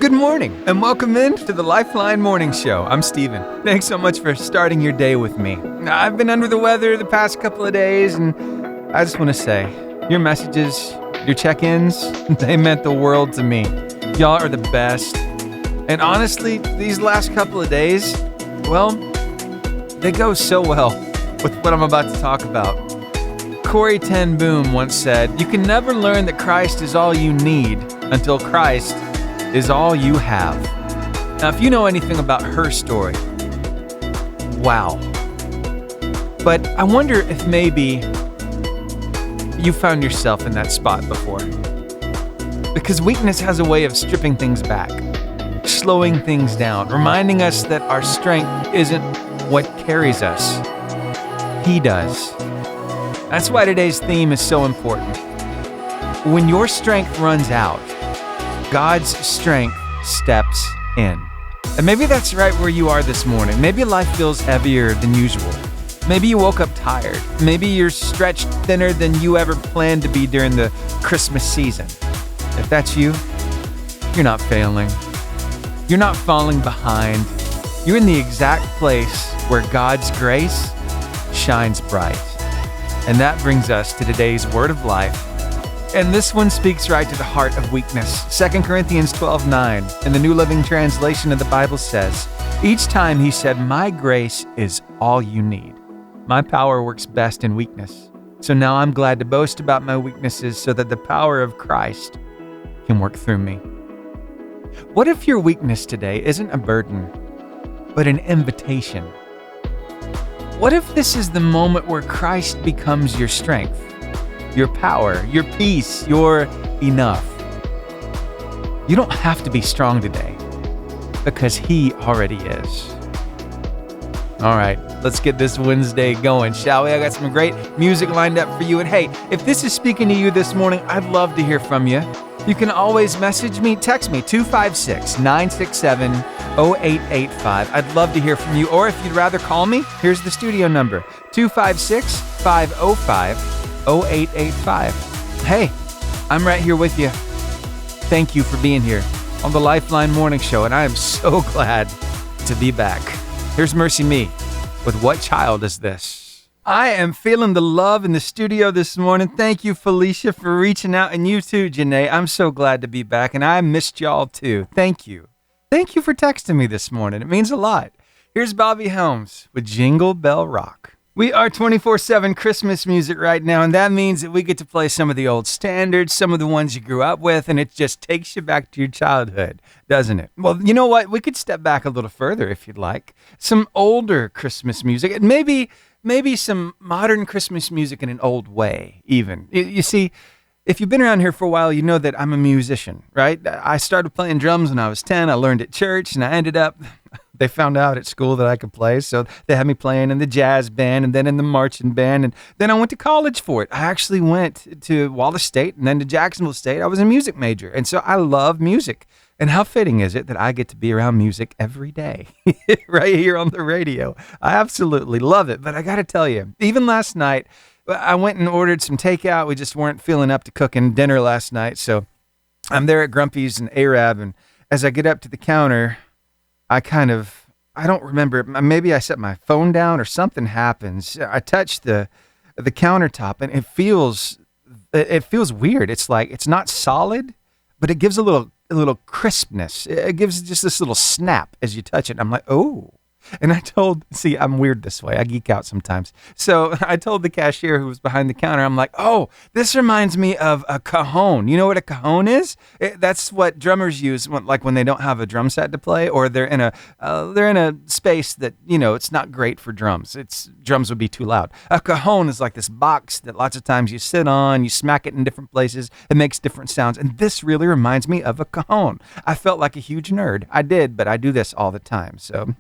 Good morning, and welcome in to the Lifeline Morning Show. I'm Steven. Thanks so much for starting your day with me. I've been under the weather the past couple of days, and I just want to say, your messages, your check-ins, they meant the world to me. Y'all are the best. And honestly, these last couple of days, well, they go so well with what I'm about to talk about. Corrie ten Boom once said, "You can never learn that Christ is all you need until Christ is all you have." Now, if you know anything about her story, wow. But I wonder if maybe you found yourself in that spot before. Because weakness has a way of stripping things back, slowing things down, reminding us that our strength isn't what carries us. He does. That's why today's theme is so important. When your strength runs out, God's strength steps in. And maybe that's right where you are this morning. Maybe life feels heavier than usual. Maybe you woke up tired. Maybe you're stretched thinner than you ever planned to be during the Christmas season. If that's you, you're not failing. You're not falling behind. You're in the exact place where God's grace shines bright. And that brings us to today's word of life. And this one speaks right to the heart of weakness. 2 Corinthians 12:9 in the New Living Translation of the Bible says, "Each time he said, 'My grace is all you need. My power works best in weakness. So now I'm glad to boast about my weaknesses so that the power of Christ can work through me.'" What if your weakness today isn't a burden, but an invitation? What if this is the moment where Christ becomes your strength? Your power, your peace, your enough. You don't have to be strong today because He already is. All right, let's get this Wednesday going, shall we? I got some great music lined up for you. And hey, if this is speaking to you this morning, I'd love to hear from you. You can always message me, text me, 256-967-0885. I'd love to hear from you. Or if you'd rather call me, here's the studio number, 256-505-0885. Hey, I'm right here with you. Thank you for being here on the Lifeline Morning Show, and I am so glad to be back. Here's Mercy Me with "What Child Is This?" I am feeling the love in the studio this morning. Thank you, Felicia, for reaching out, and you too, Janae. I'm so glad to be back, and I missed y'all too. Thank you. Thank you for texting me this morning. It means a lot. Here's Bobby Helms with "Jingle Bell Rock." We are 24/7 Christmas music right now, and that means that we get to play some of the old standards, some of the ones you grew up with, and it just takes you back to your childhood, doesn't it? Well, you know what? We could step back a little further if you'd like. Some older Christmas music, and maybe some modern Christmas music in an old way, even. You see, if you've been around here for a while, you know that I'm a musician, right? I started playing drums when I was 10. I learned at church, and I ended up... They found out at school that I could play, so they had me playing in the jazz band and then in the marching band, and then I went to college for it. I actually went to Wallace State and then to Jacksonville State. I was a music major, and so I love music. And how fitting is it that I get to be around music every day right here on the radio? I absolutely love it, but I got to tell you, even last night, I went and ordered some takeout. We just weren't feeling up to cooking dinner last night, so I'm there at Grumpy's and Arab, and as I get up to the counter, I don't remember, maybe I set my phone down or something happens. I touch the countertop and it feels weird. It's like, it's not solid, but it gives a little crispness. It gives just this little snap as you touch it. I'm like, oh. And see, I'm weird this way. I geek out sometimes. So I told the cashier who was behind the counter, I'm like, oh, this reminds me of a cajon. You know what a cajon is? That's what drummers use when they don't have a drum set to play, or they're in a space that, it's not great for drums. Drums would be too loud. A cajon is like this box that lots of times you sit on, you smack it in different places, it makes different sounds. And this really reminds me of a cajon. I felt like a huge nerd. I did, but I do this all the time. So,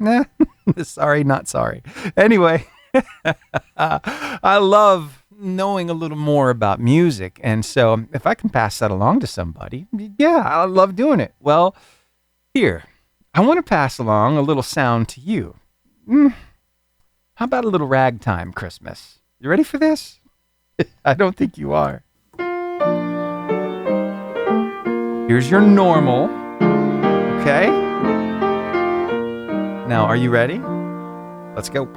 sorry, not sorry. Anyway, I love knowing a little more about music. And so if I can pass that along to somebody, yeah, I love doing it. Well, here, I want to pass along a little sound to you. How about a little ragtime Christmas? You ready for this? I don't think you are. Here's your normal Okay? Now, are you ready? Let's go.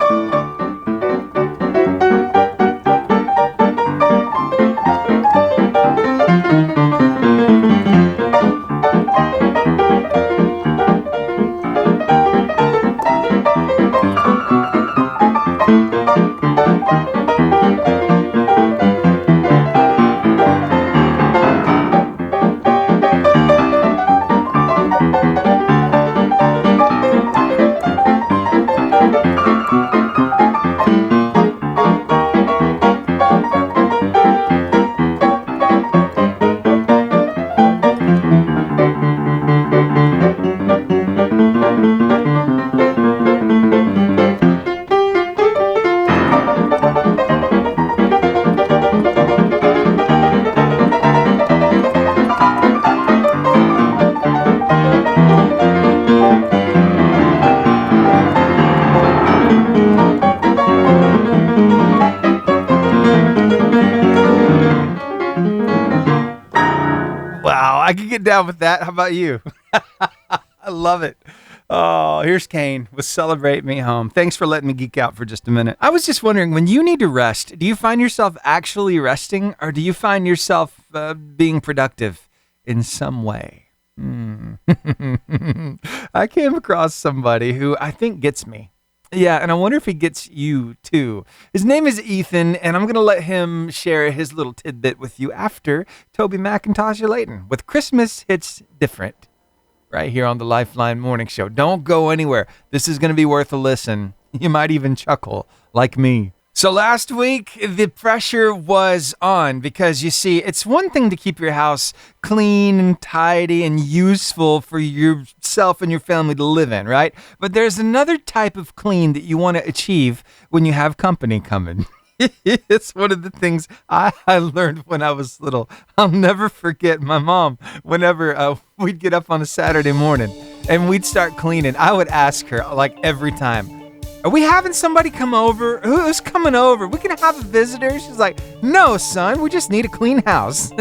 I can get down with that. How about you? I love it. Oh, here's Kane with Celebrate Me Home. Thanks for letting me geek out for just a minute. I was just wondering, when you need to rest, do you find yourself actually resting, or do you find yourself being productive in some way? I came across somebody who I think gets me. Yeah, and I wonder if he gets you too. His name is Ethan, and I'm going to let him share his little tidbit with you after Toby McIntosh Layton with Christmas Hits Different, right here on the Lifeline Morning Show. Don't go anywhere. This is going to be worth a listen. You might even chuckle like me. So last week, the pressure was on because, you see, it's one thing to keep your house clean and tidy and useful for yourself and your family to live in, right? But there's another type of clean that you want to achieve when you have company coming. It's one of the things I learned when I was little. I'll never forget my mom. Whenever we'd get up on a Saturday morning and we'd start cleaning, I would ask her, like, every time, "Are we having somebody come over? Who's coming over? We can have a visitor?" She's like, "No, son, we just need a clean house."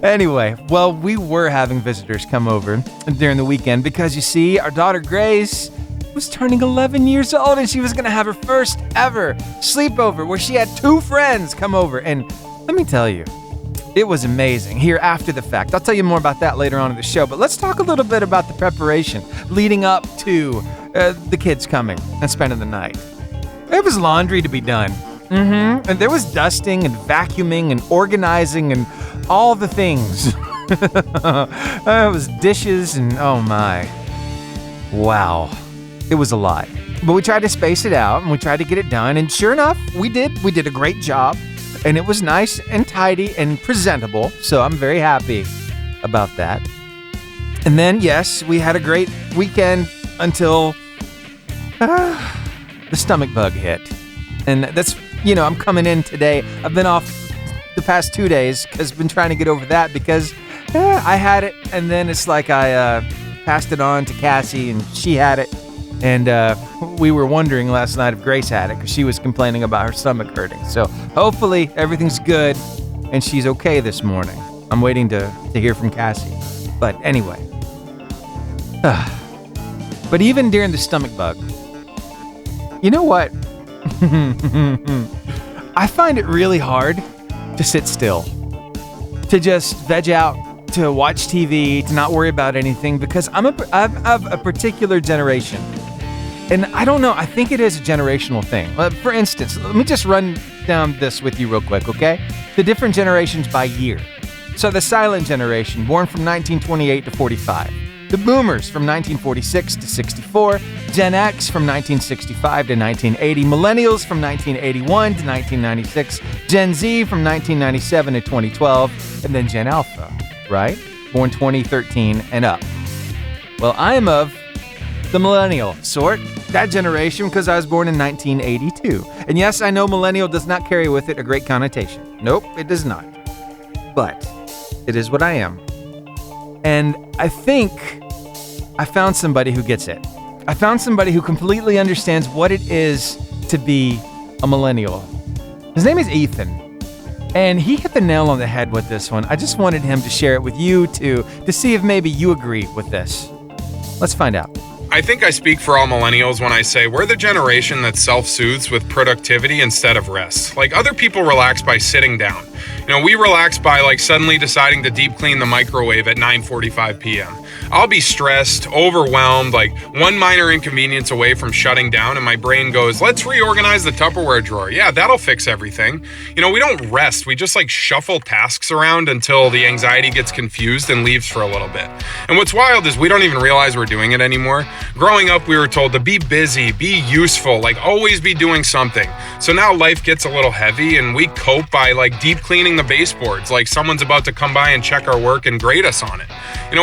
Anyway, well, we were having visitors come over during the weekend because, you see, our daughter Grace was turning 11 years old and she was going to have her first ever sleepover where she had 2 friends come over. And let me tell you, it was amazing here after the fact. I'll tell you more about that later on in the show, but let's talk a little bit about the preparation leading up to the kids coming and spending the night. There was laundry to be done. And there was dusting and vacuuming and organizing and all the things. It was dishes and oh my. Wow. It was a lot. But we tried to space it out and we tried to get it done. And sure enough, we did. We did a great job. And it was nice and tidy and presentable. So I'm very happy about that. And then, yes, we had a great weekend until the stomach bug hit. And that's, I'm coming in today. I've been off the past 2 days because I've been trying to get over that because I had it. And then it's like I passed it on to Cassie and she had it. And we were wondering last night if Grace had it because she was complaining about her stomach hurting. So hopefully everything's good and she's okay this morning. I'm waiting to hear from Cassie. But anyway. But even during the stomach bug, you know what? I find it really hard to sit still, to just veg out, to watch TV, to not worry about anything because I'm of a particular generation. And I don't know, I think it is a generational thing. For instance, let me just run down this with you real quick, okay? The different generations by year. So the silent generation, born from 1928 to 45. The boomers from 1946 to 64. Gen X from 1965 to 1980. Millennials from 1981 to 1996. Gen Z from 1997 to 2012. And then Gen Alpha, right? Born 2013 and up. Well, I am of the millennial sort, that generation, because I was born in 1982. And yes, I know millennial does not carry with it a great connotation. Nope, it does not. But it is what I am. And I think I found somebody who gets it. I found somebody who completely understands what it is to be a millennial. His name is Ethan. And he hit the nail on the head with this one. I just wanted him to share it with you too, to see if maybe you agree with this. Let's find out. I think I speak for all millennials when I say we're the generation that self-soothes with productivity instead of rest. Like, other people relax by sitting down. We relax by suddenly deciding to deep clean the microwave at 9:45 p.m. I'll be stressed, overwhelmed, one minor inconvenience away from shutting down, and my brain goes, let's reorganize the Tupperware drawer. Yeah, that'll fix everything. We don't rest. We just shuffle tasks around until the anxiety gets confused and leaves for a little bit. And what's wild is we don't even realize we're doing it anymore. Growing up, we were told to be busy, be useful, always be doing something. So now life gets a little heavy, and we cope by deep cleaning the baseboards, like someone's about to come by and check our work and grade us on it.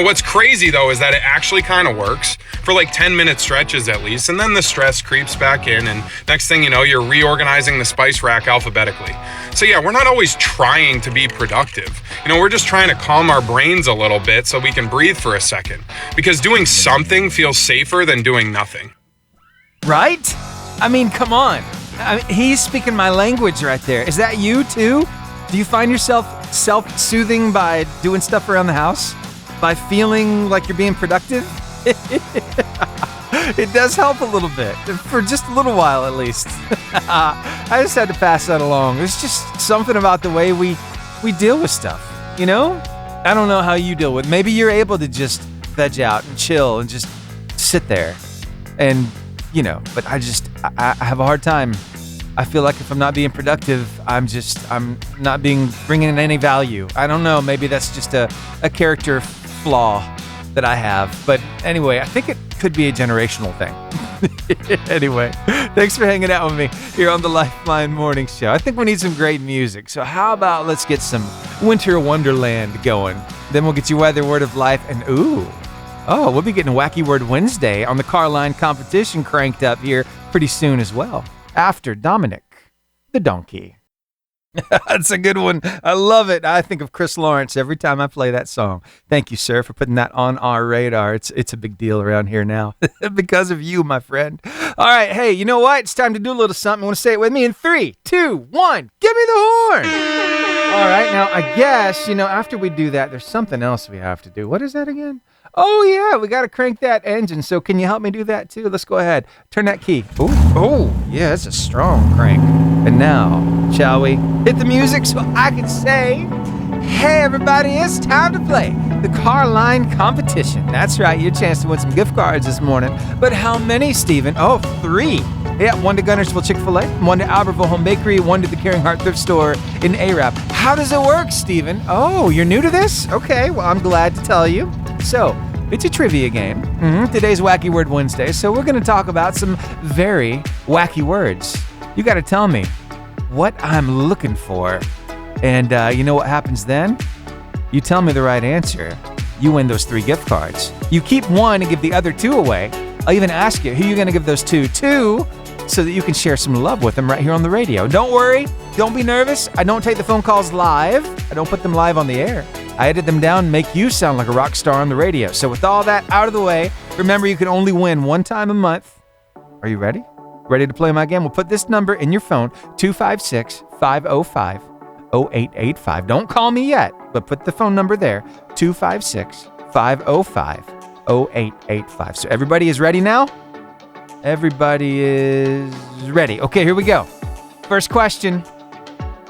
What's crazy though is that it actually kind of works for 10-minute stretches at least, and then the stress creeps back in, and next thing you know, you're reorganizing the spice rack alphabetically. So yeah, we're not always trying to be productive. We're just trying to calm our brains a little bit so we can breathe for a second, because doing something feels safer than doing nothing. Right? I mean, come on. He's speaking my language right there. Is that you too? Do you find yourself self-soothing by doing stuff around the house? By feeling like you're being productive? It does help a little bit, for just a little while at least. I just had to pass that along. It's just something about the way we deal with stuff, I don't know how you deal with it. Maybe you're able to just veg out and chill and just sit there and, but I have a hard time. I feel like if I'm not being productive, I'm not bringing in any value. I don't know, maybe that's just a character flaw that I have. But anyway, I think it could be a generational thing. Anyway, thanks for hanging out with me here on the Lifeline Morning Show. I think we need some great music. So how about let's get some Winter Wonderland going. Then we'll get you Weather Word of Life and we'll be getting Wacky Word Wednesday on the car line competition cranked up here pretty soon as well. After Dominic the Donkey. That's a good one. I love it. I think of Chris Lawrence every time I play that song. Thank you, sir, for putting that on our radar. It's a big deal around here now because of you, my friend. All right. Hey, you know what? It's time to do a little something. You want to say it with me in 3, 2, 1. Give me the horn. All right. Now, I guess, after we do that, there's something else we have to do. What is that again? Oh, yeah, we got to crank that engine. So can you help me do that, too? Let's go ahead. Turn that key. Oh, yeah, it's a strong crank. And now, shall we hit the music so I can say, hey, everybody, it's time to play the car line competition. That's right, your chance to win some gift cards this morning. But how many, Stephen? Oh, 3. Yeah, 1 to Gunnersville Chick-fil-A, 1 to Albertville Home Bakery, 1 to the Caring Heart Thrift Store in Arab. How does it work, Stephen? Oh, you're new to this? Okay, well, I'm glad to tell you. So, it's a trivia game. Today's Wacky Word Wednesday, so we're going to talk about some very wacky words. You got to tell me what I'm looking for. And you know what happens then? You tell me the right answer. You win those 3 gift cards. You keep 1 and give the other 2 away. I'll even ask you, who are you going to give those to, so that you can share some love with them right here on the radio. Don't worry. Don't be nervous. I don't take the phone calls live. I don't put them live on the air. I edit them down and make you sound like a rock star on the radio. So with all that out of the way, remember you can only win 1 time a month. Are you ready? Ready to play my game? We'll put this number in your phone, 256-505-0885. Don't call me yet, but put the phone number there, 256-505-0885. So everybody is ready now? Everybody is ready. Okay, here we go. First question.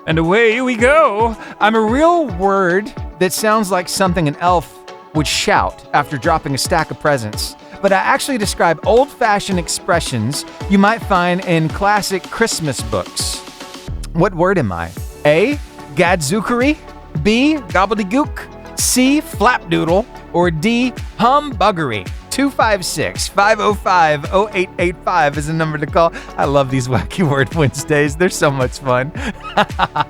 And away we go. I'm a real word that sounds like something an elf would shout after dropping a stack of presents. But I actually describe old-fashioned expressions you might find in classic Christmas books. What word am I? A, gadzookery, B, gobbledygook, C, flapdoodle, or D, humbuggery? 256-505-0885 is the number to call. I love these Wacky Word Wednesdays. They're so much fun.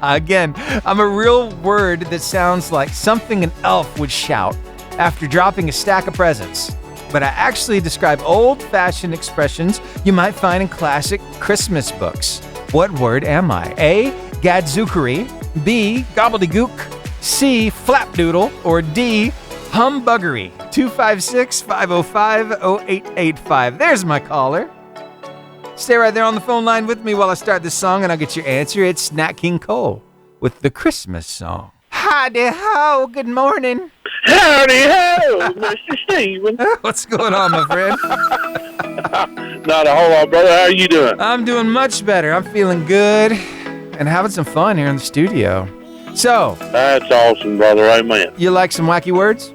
Again, I'm a real word that sounds like something an elf would shout after dropping a stack of presents. But I actually describe old-fashioned expressions you might find in classic Christmas books. What word am I? A, gadzookery, B, gobbledygook, C, flapdoodle, or D, humbuggery? 256-505-0885. There's my caller. Stay right there on the phone line with me while I start this song and I'll get your answer. It's Nat King Cole with the Christmas song. Howdy ho, good morning. Howdy ho, Mr. Steven. What's going on, my friend? Not a whole lot, brother. How are you doing? I'm doing much better. I'm feeling good and having some fun here in the studio. So, That's awesome, brother. Amen. you like some wacky words?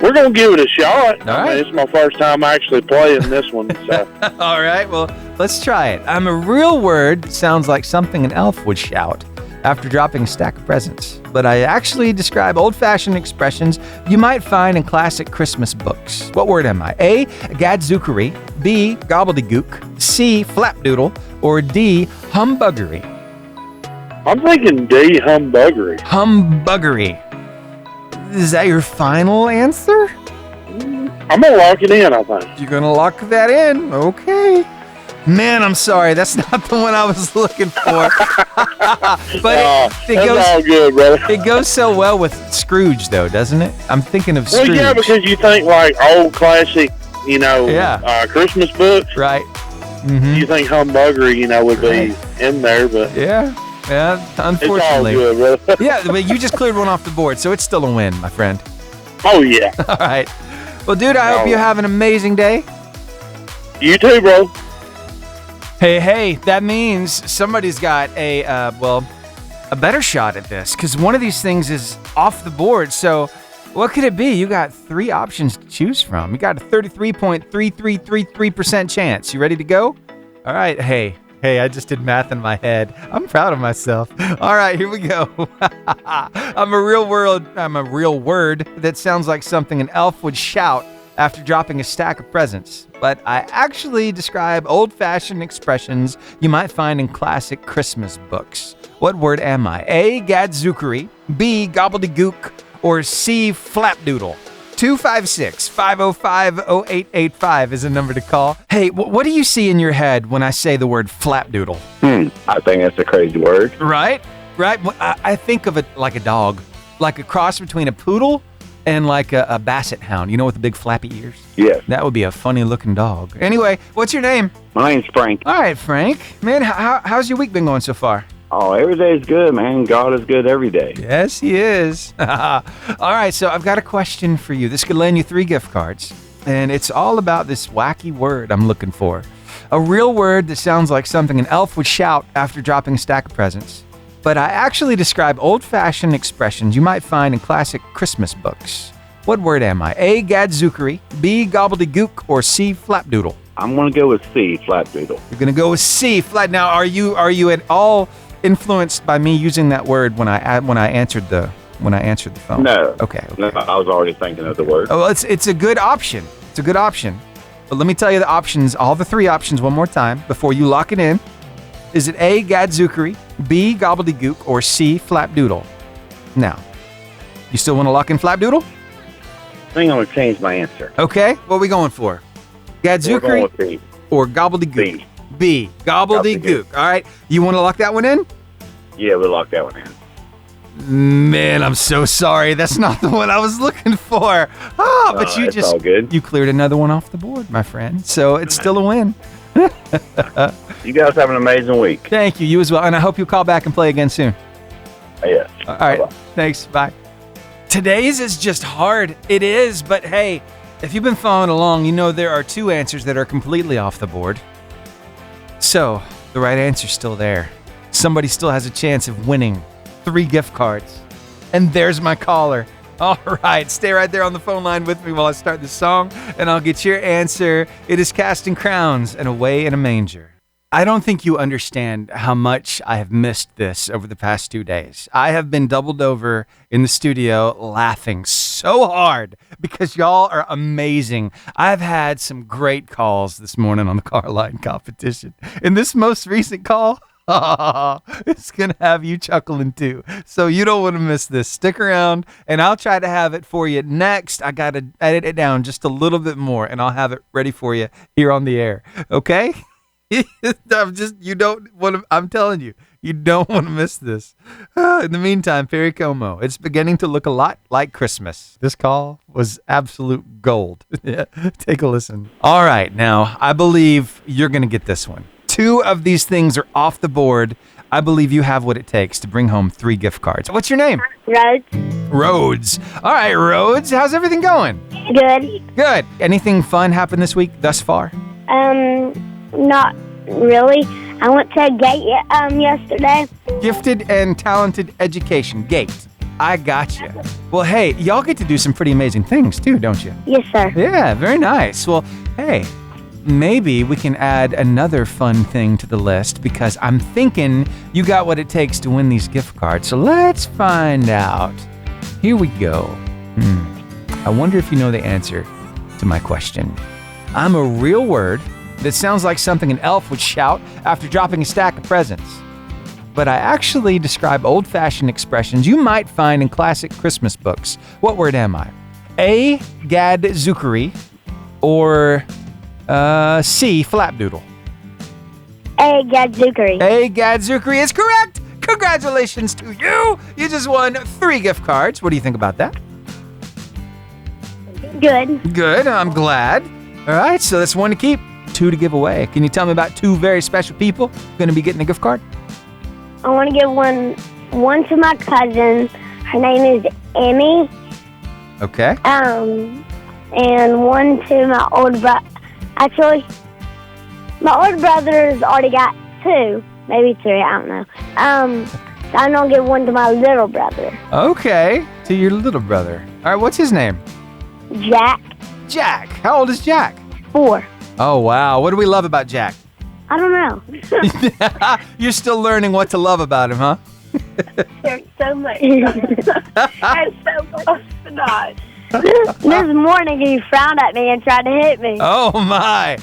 We're going to give it a shot. All right. It's my first time actually playing this one. So. All right, well, let's try it. I'm a real word that sounds like something an elf would shout after dropping a stack of presents. But I actually describe old-fashioned expressions you might find in classic Christmas books. What word am I? A, gadzookery, B, gobbledygook, C, flapdoodle, or D, humbuggery? I'm thinking D, humbuggery. Humbuggery. Is that your final answer? I'm going to lock it in, I think. You're gonna lock that in? Okay. Man, I'm sorry. That's not the one I was looking for. But That's all good, brother. it goes so well with Scrooge, though, doesn't it? I'm thinking of Scrooge. Well, yeah, because you think like old classic, Christmas books. Right. Mm-hmm. You think humbuggery, would be in there, but Yeah, it's all unfortunately. good, brother. Yeah, but you just cleared one off the board, so it's still a win, my friend. Oh, yeah. All right. Well, dude, I hope you have an amazing day. You too, bro. Hey, that means somebody's got a better shot at this, because one of these things is off the board. So what could it be? You got 3 options to choose from. You got a 33.3333% chance. You ready to go? All right. Hey, I just did math in my head. I'm proud of myself. All right, here we go. I'm a real word that sounds like something an elf would shout after dropping a stack of presents, but I actually describe old-fashioned expressions you might find in classic Christmas books. What word am I? A, gadzookery, B, gobbledygook, or C, flapdoodle? 256-505-0885 is a number to call. Hey, what do you see in your head when I say the word flapdoodle? I think that's a crazy word. Right? Well, I think of it like a dog, like a cross between a poodle and like a basset hound, with the big flappy ears. Yes. That would be a funny looking dog. Anyway, what's your name? My name's Frank. All right, Frank. Man, how's your week been going so far? Oh, every day's good, man. God is good every day. Yes, he is. All right, so I've got a question for you. This could land you 3 gift cards, and it's all about this wacky word I'm looking for. A real word that sounds like something an elf would shout after dropping a stack of presents. But I actually describe old-fashioned expressions you might find in classic Christmas books. What word am I? A, gadzookery, B, gobbledygook, or C, flapdoodle? I'm going to go with C, flapdoodle. You're going to go with C, flat. Now, are you at all influenced by me using that word when I answered the phone? No. Okay. No, I was already thinking of the word. Oh, well, it's a good option. It's a good option. But let me tell you the options, all the 3 options one more time before you lock it in. Is it A, gadzookery, B, gobbledygook, or C, flapdoodle? Now, you still want to lock in flapdoodle? I think I'm going to change my answer. Okay, what are we going for? We're going Gadzookery with B. or gobbledygook? B. Gobbledygook. All right, you want to lock that one in? Yeah, we'll lock that one in. Man, I'm so sorry. That's not the one I was looking for. But you it's all good. you cleared another one off the board, my friend. So it's still a win. You guys have an amazing week. Thank you. You as well. And I hope you'll call back and play again soon. Yes. All right. Bye-bye. Thanks. Bye. Today's is just hard. It is. But hey, if you've been following along, you know there are 2 answers that are completely off the board. So the right answer's still there. Somebody still has a chance of winning 3 gift cards. And there's my caller. All right, stay right there on the phone line with me while I start this song, and I'll get your answer. It is Casting Crowns and Away in a Manger. I don't think you understand how much I have missed this over the past 2 days. I have been doubled over in the studio laughing so hard because y'all are amazing. I've had some great calls this morning on the car line competition. In this most recent call, it's going to have you chuckling too. So you don't want to miss this. Stick around and I'll try to have it for you next. I got to edit it down just a little bit more and I'll have it ready for you here on the air. Okay? I'm telling you, you don't want to miss this. In the meantime, Perry Como, it's beginning to look a lot like Christmas. This call was absolute gold. Take a listen. All right. Now, I believe you're going to get this one. 2 of these things are off the board. I believe you have what it takes to bring home 3 gift cards. What's your name? Rhodes. Rhodes. All right, Rhodes. How's everything going? Good. Good. Anything fun happened this week thus far? Not really. I went to a gate yesterday. Gifted and talented education. GATE. I gotcha. Well, hey, y'all get to do some pretty amazing things too, don't you? Yes, sir. Yeah, very nice. Well, hey, maybe we can add another fun thing to the list because I'm thinking you got what it takes to win these gift cards. So let's find out. Here we go. I wonder if you know the answer to my question. I'm a real word that sounds like something an elf would shout after dropping a stack of presents. But I actually describe old-fashioned expressions you might find in classic Christmas books. What word am I? A, gadzookery, or C, flapdoodle? A, gadzookery. A, gadzookery is correct! Congratulations to you! You just won 3 gift cards. What do you think about that? Good. Good, I'm glad. All right, so that's 1 to keep, 2 to give away. Can you tell me about 2 very special people going to be getting a gift card? I want to give one to my cousin. Her name is Emmy. Okay. And one to my older brother. Actually, my older brother's already got 2, maybe 3. I don't know. So I'm gonna give one to my little brother. Okay, to your little brother. All right, what's his name? Jack. Jack. How old is Jack? 4. Oh, wow. What do we love about Jack? I don't know. You're still learning what to love about him, huh? There's so much. And so much not. This morning he frowned at me and tried to hit me. Oh, my.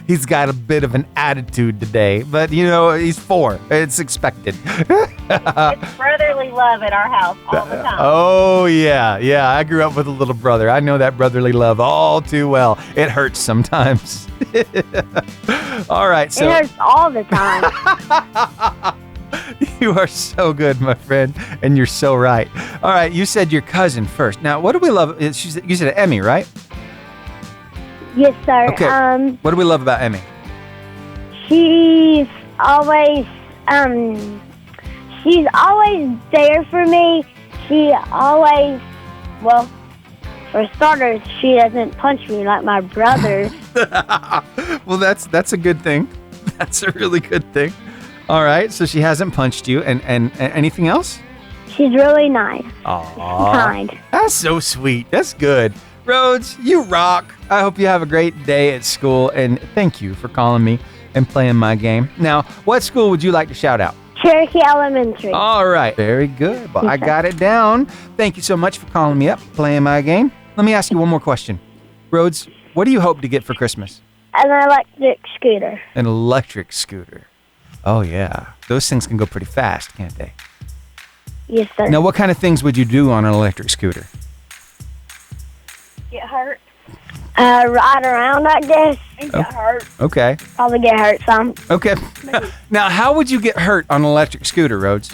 He's got a bit of an attitude today, but, he's 4. It's expected. It's brotherly love at our house all the time. Oh, yeah. Yeah, I grew up with a little brother. I know that brotherly love all too well. It hurts sometimes. All right, so... It hurts all the time. You are so good, my friend, and you're so right. All right, you said your cousin first. Now, what do we love? You said Emmy, right? Yes, sir. Okay. What do we love about Emmy? She's always there for me. She always, well, for starters, she doesn't punch me like my brothers. Well, that's a good thing. That's a really good thing. All right, so she hasn't punched you, and anything else? She's really nice. Aww. Kind. That's so sweet. That's good. Rhodes, you rock. I hope you have a great day at school, and thank you for calling me and playing my game. Now, what school would you like to shout out? Cherokee Elementary. All right, very good. Well, I got it down. Thank you so much for calling me up, playing my game. Let me ask you one more question. Rhodes, what do you hope to get for Christmas? An electric scooter. An electric scooter. Oh, yeah. Those things can go pretty fast, can't they? Yes, sir. Now, what kind of things would you do on an electric scooter? Get hurt. Ride around, I guess. And get hurt. Okay. Probably get hurt some. Okay. Now, how would you get hurt on an electric scooter, Rhodes?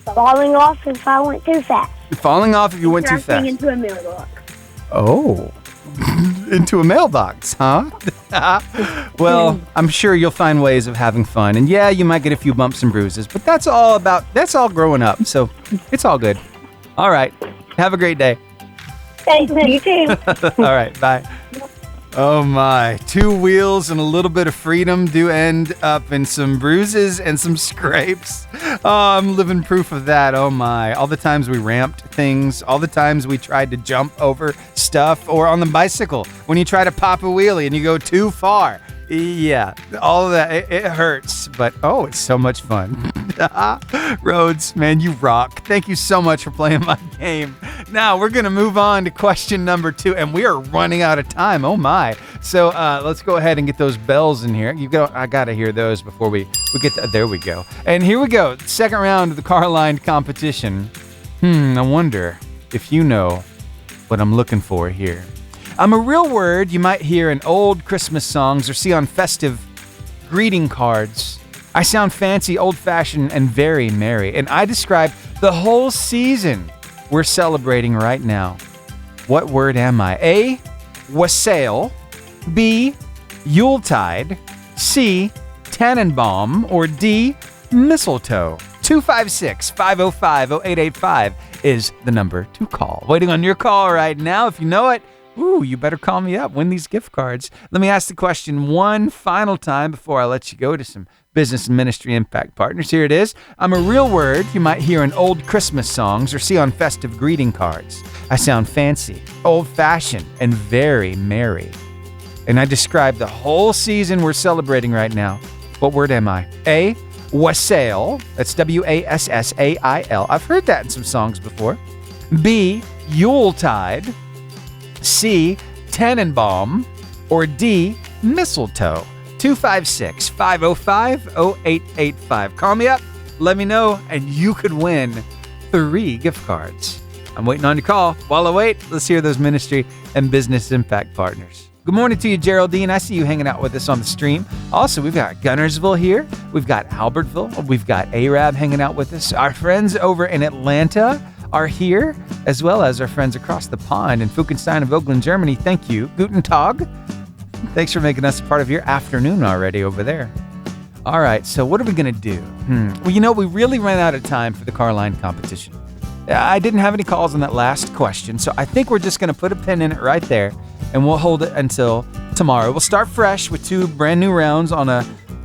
Falling off if I went too fast. Falling off if you went too Crashing fast. into a mailbox. Oh. Into a mailbox, huh? Well, I'm sure you'll find ways of having fun. And yeah, you might get a few bumps and bruises, but that's all growing up. So it's all good. All right. Have a great day. Thanks, you too. All right. Bye. Oh my, 2 wheels and a little bit of freedom do end up in some bruises and some scrapes. Oh, I'm living proof of that. Oh my, all the times we ramped things, all the times we tried to jump over stuff, or on the bicycle when you try to pop a wheelie and you go too far. Yeah, all of that, it hurts, but oh, it's so much fun. Rhodes, man, you rock. Thank you so much for playing my game. Now, we're going to move on to question number 2, and we are running out of time. Oh, my. So let's go ahead and get those bells in here. I got to hear those before we get to, there we go. And here we go. Second round of the car-lined competition. I wonder if you know what I'm looking for here. I'm a real word you might hear in old Christmas songs or see on festive greeting cards. I sound fancy, old-fashioned, and very merry, and I describe the whole season we're celebrating right now. What word am I? A, wassail. B, Yuletide. C, Tannenbaum, or D, mistletoe? 256-505-0885 is the number to call. Waiting on your call right now. If you know it, you better call me up. Win these gift cards. Let me ask the question one final time before I let you go to some business and ministry impact partners. Here it is. I'm a real word you might hear in old Christmas songs or see on festive greeting cards. I sound fancy, old-fashioned, and very merry. And I describe the whole season we're celebrating right now. What word am I? A, wassail. That's W-A-S-S-A-I-L. I've heard that in some songs before. B, Yuletide. C, Tannenbaum. Or D, mistletoe. 256-505-0885. Call me up, let me know, and you could win 3 gift cards. I'm waiting on your call. While I wait, let's hear those ministry and business impact partners. Good morning to you, Geraldine. I see you hanging out with us on the stream. Also, we've got Gunnersville here. We've got Albertville. We've got Arab hanging out with us. Our friends over in Atlanta are here, as well as our friends across the pond in Fuchenstein of Oakland, Germany. Thank you. Guten Tag. Thanks for making us a part of your afternoon already over there. All right, so what are we going to do? Well, we really ran out of time for the car line competition. I didn't have any calls on that last question, so I think we're just going to put a pin in it right there, and we'll hold it until tomorrow. We'll start fresh with 2 brand new rounds on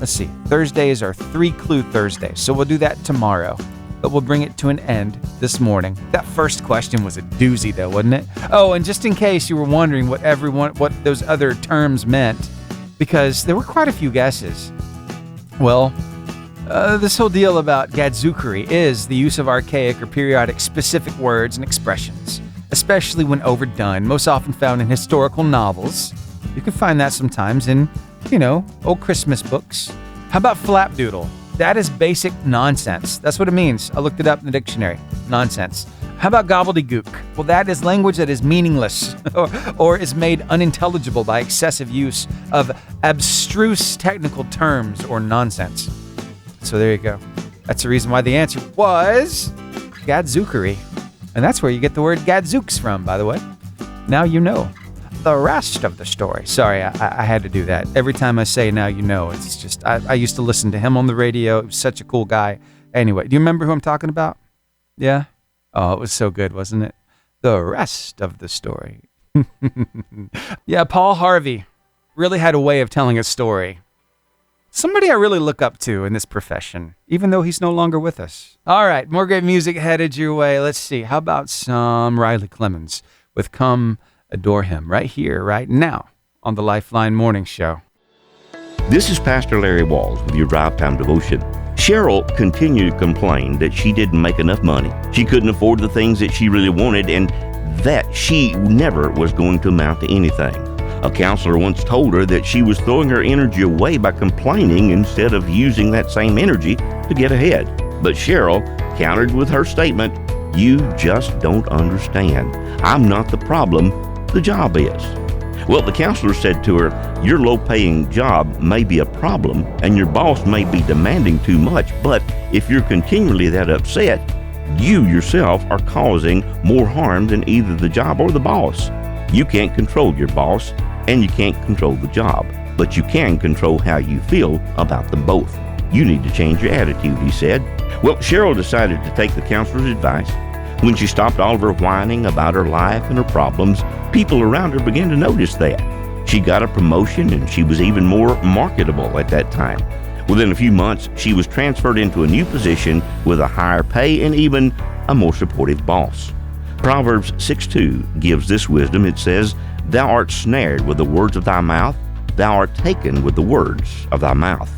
Thursdays are 3-clue Thursdays, so we'll do that tomorrow. But we'll bring it to an end this morning. That first question was a doozy, though, wasn't it? Oh, and just in case you were wondering what those other terms meant, because there were quite a few guesses. Well, this whole deal about gadzookery is the use of archaic or periodic specific words and expressions, especially when overdone, most often found in historical novels. You can find that sometimes in, old Christmas books. How about flapdoodle? That is basic nonsense. That's what it means. I looked it up in the dictionary. Nonsense. How about gobbledygook? Well, that is language that is meaningless or is made unintelligible by excessive use of abstruse technical terms or nonsense. So there you go. That's the reason why the answer was gadzookery. And that's where you get the word gadzooks from, by the way. Now you know the rest of the story. Sorry, I had to do that. Every time I say now you know, it's just, I used to listen to him on the radio. He was such a cool guy. Anyway, do you remember who I'm talking about? Yeah? Oh, it was so good, wasn't it? The rest of the story. Yeah, Paul Harvey really had a way of telling a story. Somebody I really look up to in this profession, even though he's no longer with us. All right, more great music headed your way. Let's see. How about some Riley Clemens with Come Adore Him right here, right now on the Lifeline Morning Show. This is Pastor Larry Walls with your Drive Time Devotion. Cheryl continued to complain that she didn't make enough money. She couldn't afford the things that she really wanted, and that she never was going to amount to anything. A counselor once told her that she was throwing her energy away by complaining instead of using that same energy to get ahead. But Cheryl countered with her statement, "You just don't understand. I'm not the problem, the job is." Well, the counselor said to her, "Your low-paying job may be a problem and your boss may be demanding too much, but if you're continually that upset, you yourself are causing more harm than either the job or the boss. You can't control your boss and you can't control the job, but you can control how you feel about them both. You need to change your attitude," he said. Well, Cheryl decided to take the counselor's advice. When she stopped all of her whining about her life and her problems, people around her began to notice that. She got a promotion and she was even more marketable at that time. Within a few months, she was transferred into a new position with a higher pay and even a more supportive boss. Proverbs 6:2 gives this wisdom. It says, "Thou art snared with the words of thy mouth, thou art taken with the words of thy mouth."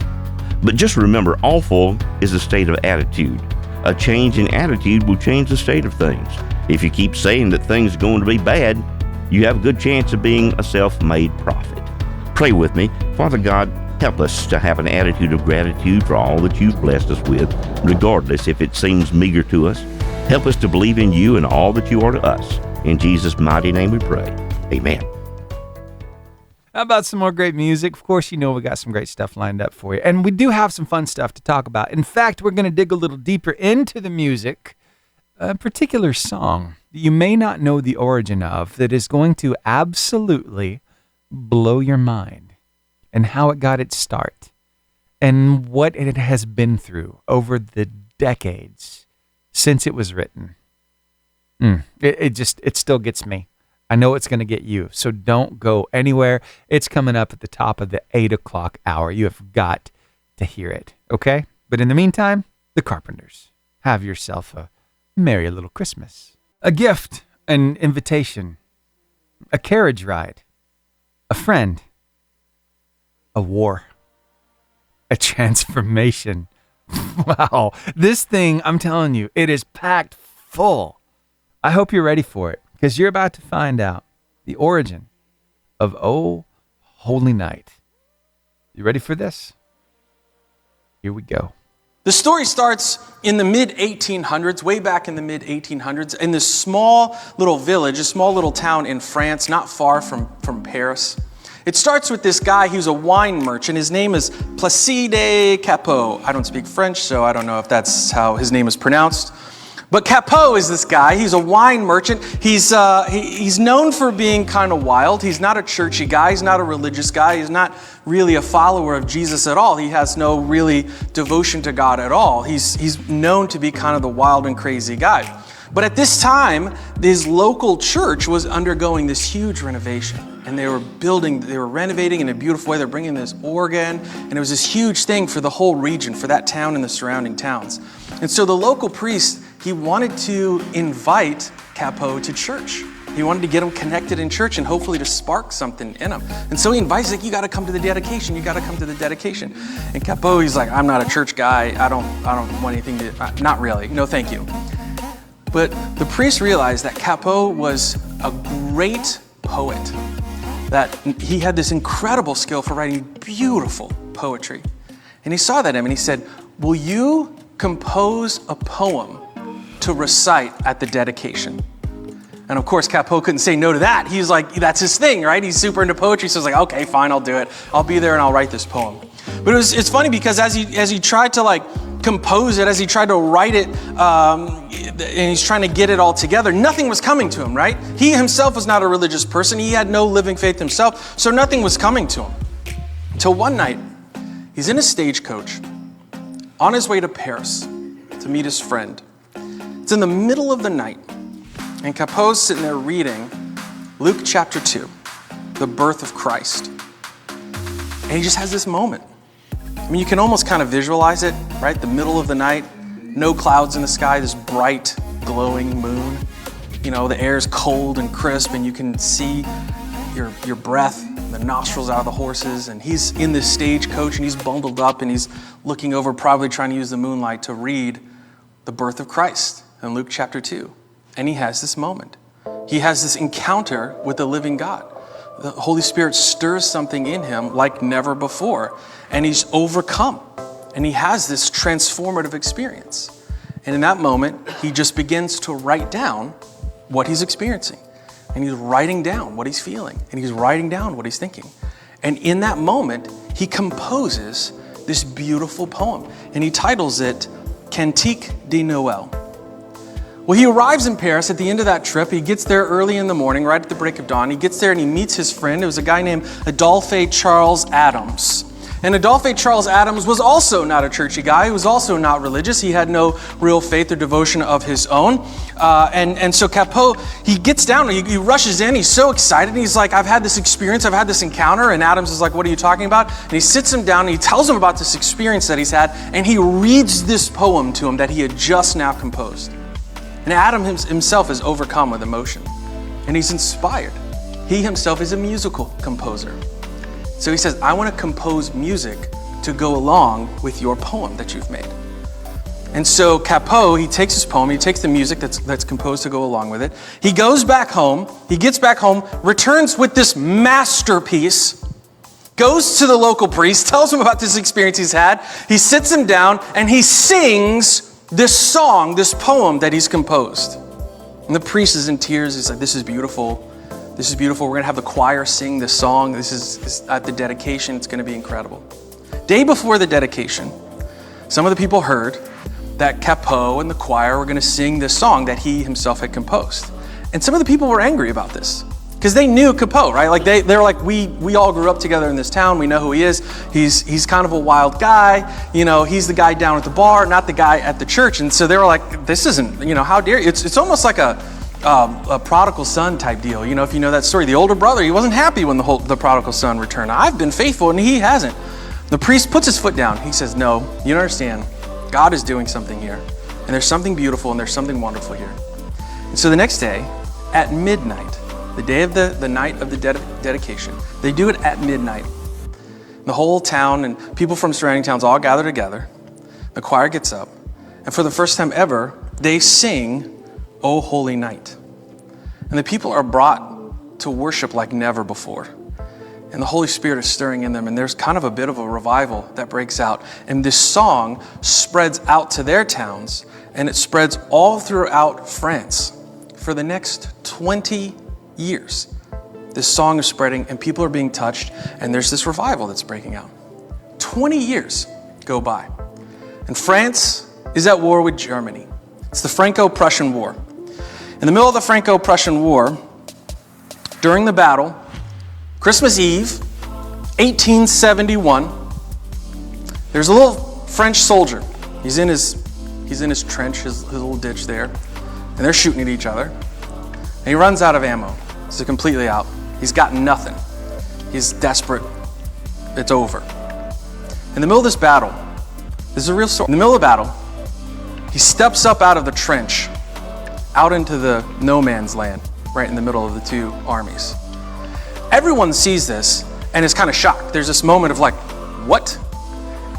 But just remember, awful is a state of attitude. A change in attitude will change the state of things. If you keep saying that things are going to be bad, you have a good chance of being a self-made prophet. Pray with me. Father God, help us to have an attitude of gratitude for all that you've blessed us with, regardless if it seems meager to us. Help us to believe in you and all that you are to us. In Jesus' mighty name we pray. Amen. How about some more great music? Of course, we got some great stuff lined up for you. And we do have some fun stuff to talk about. In fact, we're going to dig a little deeper into the music, a particular song that you may not know the origin of that is going to absolutely blow your mind and how it got its start. and what it has been through over the decades since it was written. It still gets me. I know it's going to get you. So don't go anywhere. It's coming up at the top of the 8 o'clock hour. You have got to hear it. Okay? But in the meantime, the Carpenters. Have yourself a merry little Christmas. A gift, an invitation, a carriage ride, a friend, a war, a transformation. Wow. This thing, I'm telling you, it is packed full. I hope you're ready for it, because you're about to find out the origin of Oh Holy Night. You ready for this? Here we go. The story starts in the mid-1800s, way back in the mid-1800s, in this small little village, a small little town in France, not far from Paris. It starts with this guy. He was a wine merchant. His name is Placide Cappeau. I don't speak French, so I don't know if that's how his name is pronounced. But Cappeau is this guy. He's a wine merchant. He's known for being kind of wild. He's not a churchy guy. He's not a religious guy. He's not really a follower of Jesus at all. He has no really devotion to God at all. He's known to be kind of the wild and crazy guy. But at this time, his local church was undergoing this huge renovation. And they were renovating in a beautiful way. They're bringing this organ, and it was this huge thing for the whole region, for that town and the surrounding towns. And so the local priest, he wanted to invite Cappeau to church. He wanted to get him connected in church and hopefully to spark something in him. And so he invites, like, you got to come to the dedication. You got to come to the dedication. And Cappeau, he's like, I'm not a church guy. I don't want anything to, not really. No, thank you. But the priest realized that Cappeau was a great poet, that he had this incredible skill for writing beautiful poetry. And he saw that in him and he said, will you compose a poem to recite at the dedication? And of course, Cappeau couldn't say no to that. He's like, that's his thing, right? He's super into poetry. So he's like, okay, fine, I'll do it. I'll be there and I'll write this poem. But it's funny because as he tried to compose it, as he tried to write it, and he's trying to get it all together, nothing was coming to him, right? He himself was not a religious person. He had no living faith himself, so nothing was coming to him. Until one night, he's in a stagecoach on his way to Paris to meet his friend. It's in the middle of the night, and Cappeau's sitting there reading Luke chapter 2, the birth of Christ. And he just has this moment. I mean, you can almost kind of visualize it, right? The middle of the night, no clouds in the sky, this bright, glowing moon. You know, the air's cold and crisp, and you can see your breath, the nostrils out of the horses, and he's in this stagecoach, and he's bundled up, and he's looking over, probably trying to use the moonlight to read the birth of Christ in Luke chapter 2. And he has this moment. He has this encounter with the living God. The Holy Spirit stirs something in him like never before, and he's overcome, and he has this transformative experience. And in that moment, he just begins to write down what he's experiencing, and he's writing down what he's feeling, and he's writing down what he's thinking. And in that moment, he composes this beautiful poem, and he titles it Cantique de Noël. Well, he arrives in Paris at the end of that trip. He gets there early in the morning, right at the break of dawn. He gets there and he meets his friend. It was a guy named Adolphe Charles Adams. And Adolphe Charles Adams was also not a churchy guy. He was also not religious. He had no real faith or devotion of his own. And so Cappeau, he gets down, he rushes in. He's so excited. And he's like, I've had this experience. I've had this encounter. And Adams is like, what are you talking about? And he sits him down and he tells him about this experience that he's had. And he reads this poem to him that he had just now composed. And Adam himself is overcome with emotion, and he's inspired. He himself is a musical composer. So he says, I want to compose music to go along with your poem that you've made. And so Cappeau, he takes his poem, he takes the music that's composed to go along with it. He goes back home, he gets back home, returns with this masterpiece, goes to the local priest, tells him about this experience he's had. He sits him down and he sings this song, this poem that he's composed. And the priest is in tears. He's like, this is beautiful. This is beautiful. We're going to have the choir sing this song. This is at the dedication. It's going to be incredible. Day before the dedication, some of the people heard that Cappeau and the choir were going to sing this song that he himself had composed. And some of the people were angry about this because they knew Capote, right? Like they're like, we all grew up together in this town. We know who he is. He's kind of a wild guy. He's the guy down at the bar, not the guy at the church. And so they were like, this isn't, how dare you? It's almost like a prodigal son type deal. If you know that story, the older brother, he wasn't happy when the prodigal son returned. I've been faithful and he hasn't. The priest puts his foot down. He says, no, you don't understand. God is doing something here. And there's something beautiful and there's something wonderful here. And so the next day at midnight, the day of the night of the dedication, they do it at midnight. The whole town and people from surrounding towns all gather together. The choir gets up. And for the first time ever, they sing, O Holy Night. And the people are brought to worship like never before. And the Holy Spirit is stirring in them. And there's kind of a bit of a revival that breaks out. And this song spreads out to their towns. And it spreads all throughout France. For the next 20 years, this song is spreading and people are being touched. And there's this revival that's breaking out. 20 years go by. And France is at war with Germany. It's the Franco-Prussian War. In the middle of the Franco-Prussian War, during the battle, Christmas Eve, 1871, there's a little French soldier. He's in his trench, his little ditch there, and they're shooting at each other. And he runs out of ammo. He's completely out. He's got nothing. He's desperate. It's over. In the middle of this battle, this is a real story. In the middle of the battle, he steps up out of the trench, out into the no man's land, right in the middle of the two armies. Everyone sees this and is kind of shocked. There's this moment of like, what?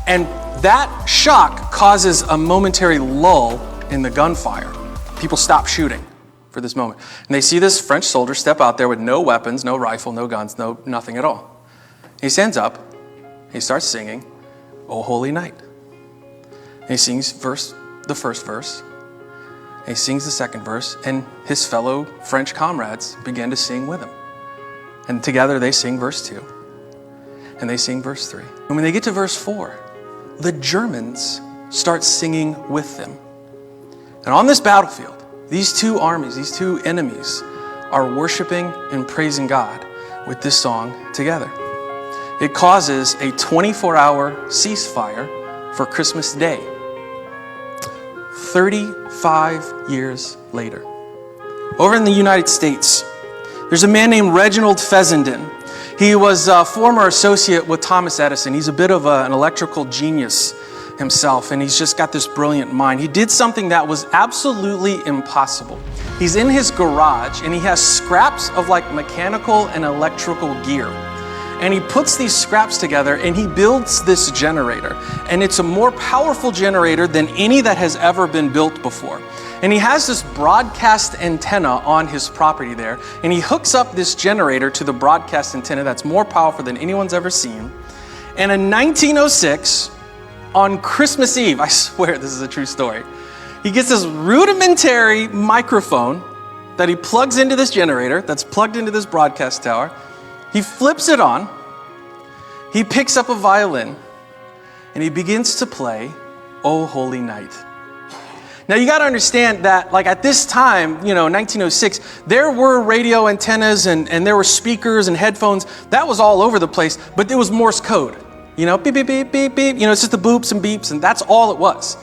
And that shock causes a momentary lull in the gunfire. People stop shooting for this moment. And they see this French soldier step out there with no weapons, no rifle, no guns, nothing at all. He stands up, he starts singing, O Holy Night. And he sings the first verse, and he sings the second verse, and his fellow French comrades begin to sing with him. And together they sing verse 2, and they sing verse 3. And when they get to verse 4, the Germans start singing with them. And on this battlefield, these two armies, these two enemies, are worshiping and praising God with this song together. It causes a 24-hour ceasefire for Christmas Day. 35 years later. Over in the United States, there's a man named Reginald Fessenden. He was a former associate with Thomas Edison. He's a bit of an electrical genius himself, and he's just got this brilliant mind. He did something that was absolutely impossible. He's in his garage, and he has scraps of like mechanical and electrical gear. And he puts these scraps together and he builds this generator. And it's a more powerful generator than any that has ever been built before. And he has this broadcast antenna on his property there. And he hooks up this generator to the broadcast antenna that's more powerful than anyone's ever seen. And in 1906, on Christmas Eve, I swear this is a true story, he gets this rudimentary microphone that he plugs into this generator that's plugged into this broadcast tower. He flips it on, he picks up a violin, and he begins to play O Holy Night. Now you got to understand that like at this time, 1906, there were radio antennas and there were speakers and headphones. That was all over the place, but it was Morse code. Beep, beep, beep, beep, beep. It's just the boops and beeps, and that's all it was,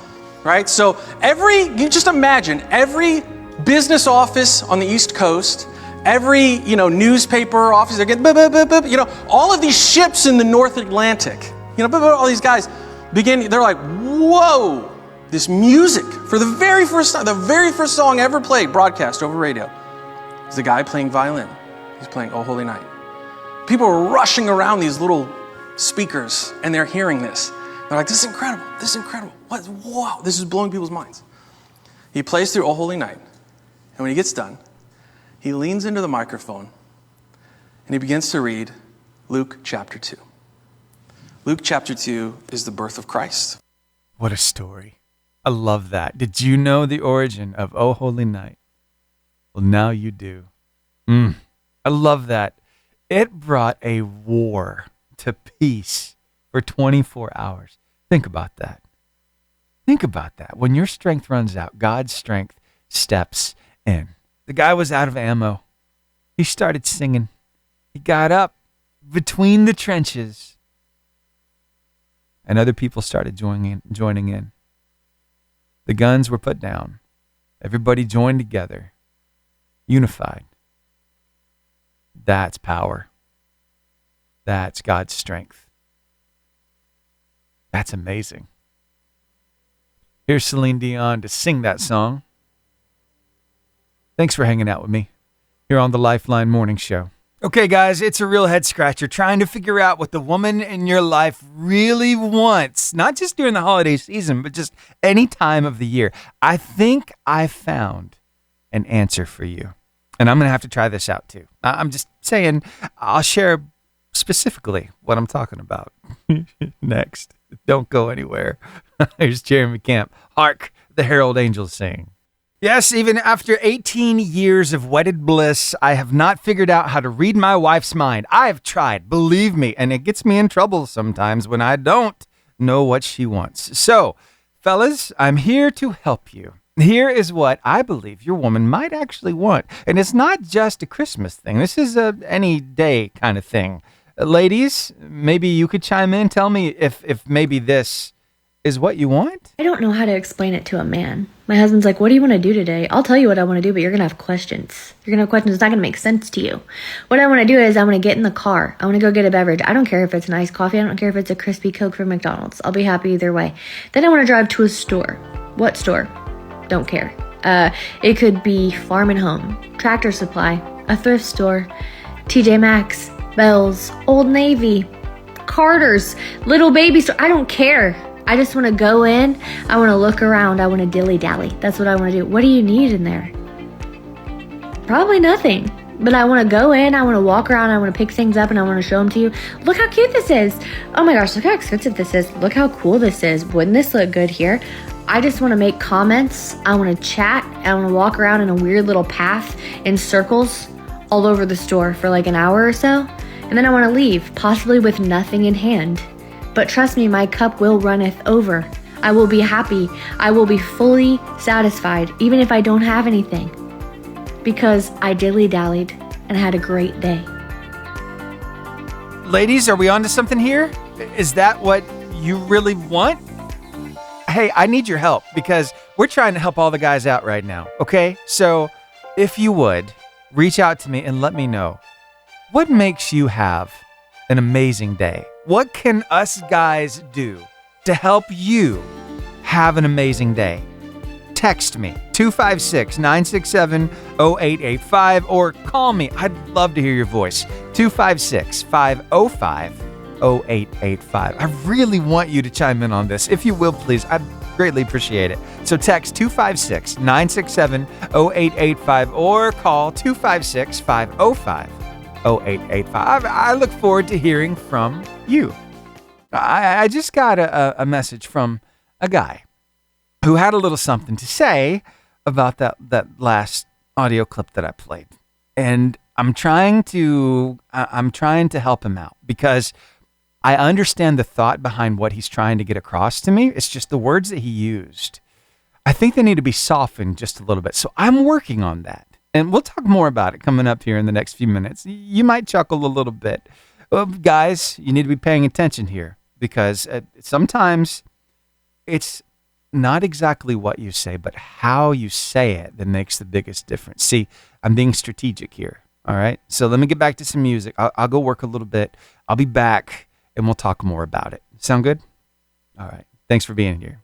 right? So you just imagine every business office on the East Coast, every, newspaper office, they're getting, all of these ships in the North Atlantic, all these guys they're like, whoa, this music for the very first time, the very first song ever played, broadcast over radio, is the guy playing violin. He's playing O Holy Night. People are rushing around these little speakers and they're hearing this. They're like, this is incredible. This is incredible. What? Wow. This is blowing people's minds. He plays through O Holy Night. And when he gets done, he leans into the microphone and he begins to read Luke chapter 2. Luke chapter 2 is the birth of Christ. What a story. I love that. Did you know the origin of O Holy Night? Well, now you do. I love that. It brought a war to peace for 24 hours. Think about that. Think about that. When your strength runs out, God's strength steps in. The guy was out of ammo. He started singing. He got up between the trenches. And other people started joining in. The guns were put down. Everybody joined together, unified. That's power. That's God's strength. That's amazing. Here's Celine Dion to sing that song. Thanks for hanging out with me here on the Lifeline Morning Show. Okay, guys, it's a real head scratcher trying to figure out what the woman in your life really wants, not just during the holiday season, but just any time of the year. I think I found an answer for you, and I'm going to have to try this out too. I'm just saying I'll share specifically what I'm talking about next. Don't go anywhere. Here's Jeremy Camp. Hark, the herald angels sing. Yes, even after 18 years of wedded bliss, I have not figured out how to read my wife's mind. I have tried, believe me, and it gets me in trouble sometimes when I don't know what she wants. So, fellas, I'm here to help you. Here is what I believe your woman might actually want. And it's not just a Christmas thing. This is a any day kind of thing. Ladies, maybe you could chime in. Tell me if maybe this is what you want. I don't know how to explain it to a man. My husband's like, what do you want to do today? I'll tell you what I want to do, but you're going to have questions. You're going to have questions. It's not going to make sense to you. What I want to do is I want to get in the car. I want to go get a beverage. I don't care if it's an iced coffee. I don't care if it's a crispy Coke from McDonald's. I'll be happy either way. Then I want to drive to a store. What store? Don't care. It could be Farm and Home, Tractor Supply, a thrift store, TJ Maxx, Bell's, Old Navy, Carter's, Little Baby store. I don't care. I just want to go in. I want to look around. I want to dilly-dally. That's what I want to do. What do you need in there? Probably nothing. But I want to go in. I want to walk around. I want to pick things up and I want to show them to you. Look how cute this is. Oh my gosh, look how expensive this is. Look how cool this is. Wouldn't this look good here? I just want to make comments. I want to chat. I want to walk around in a weird little path in circles all over the store for like an hour or so. And then I want to leave, possibly with nothing in hand. But trust me, my cup will runneth over. I will be happy. I will be fully satisfied, even if I don't have anything. Because I dilly-dallied and had a great day. Ladies, are we on to something here? Is that what you really want? Hey, I need your help because we're trying to help all the guys out right now, okay? So if you would, reach out to me and let me know what makes you have an amazing day. What can us guys do to help you have an amazing day? Text me, 256-967-0885, or call me. I'd love to hear your voice, 256-505-0885. I really want you to chime in on this. If you will, please, I'd greatly appreciate it. So text 256-967-0885 or call 256-505-0885. I look forward to hearing from you. I just got a message from a guy who had a little something to say about that last audio clip that I played. And I'm trying to help him out because I understand the thought behind what he's trying to get across to me. It's just the words that he used. I think they need to be softened just a little bit. So I'm working on that. And we'll talk more about it coming up here in the next few minutes. You might chuckle a little bit. Guys, you need to be paying attention here because sometimes it's not exactly what you say, but how you say it that makes the biggest difference. See, I'm being strategic here. All right. So let me get back to some music. I'll go work a little bit. I'll be back and we'll talk more about it. Sound good? All right. Thanks for being here.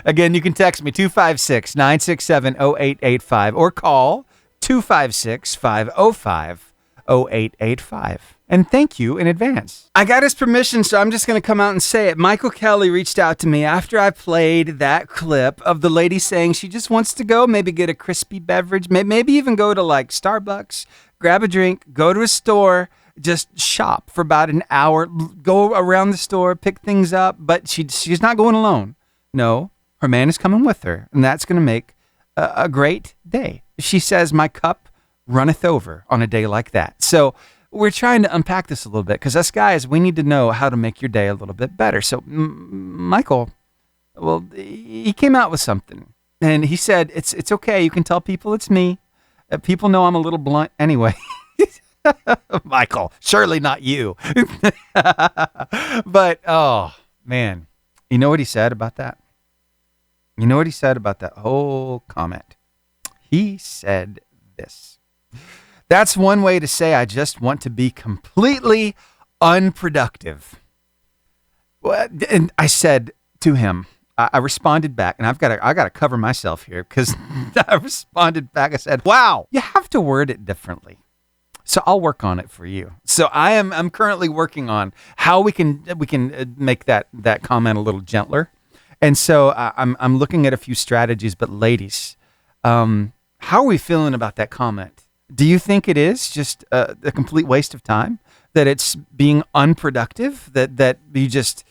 Again, you can text me 256-967-0885 or call 256-505-0885. And thank you in advance. I got his permission, so I'm just going to come out and say it. Michael Kelly reached out to me after I played that clip of the lady saying she just wants to go, maybe get a crispy beverage, maybe even go to like Starbucks, grab a drink, go to a store, just shop for about an hour, go around the store, pick things up, but she's not going alone. No, her man is coming with her, and that's going to make a great day. She says, my cup runneth over on a day like that. So we're trying to unpack this a little bit because us guys, we need to know how to make your day a little bit better. So Michael, well, he came out with something, and he said, it's okay. You can tell people it's me. People know I'm a little blunt anyway. Michael, surely not you. But, oh, man. You know what he said about that? You know what he said about that whole comment? He said this. That's one way to say I just want to be completely unproductive. Well, and I said to him, I responded back, and I got to cover myself here because I responded back. I said, "Wow, you have to word it differently." So I'll work on it for you. So I'm currently working on how we can make that comment a little gentler. And so I'm looking at a few strategies. But ladies, how are we feeling about that comment? Do you think it is just a complete waste of time? That it's being unproductive? That you just,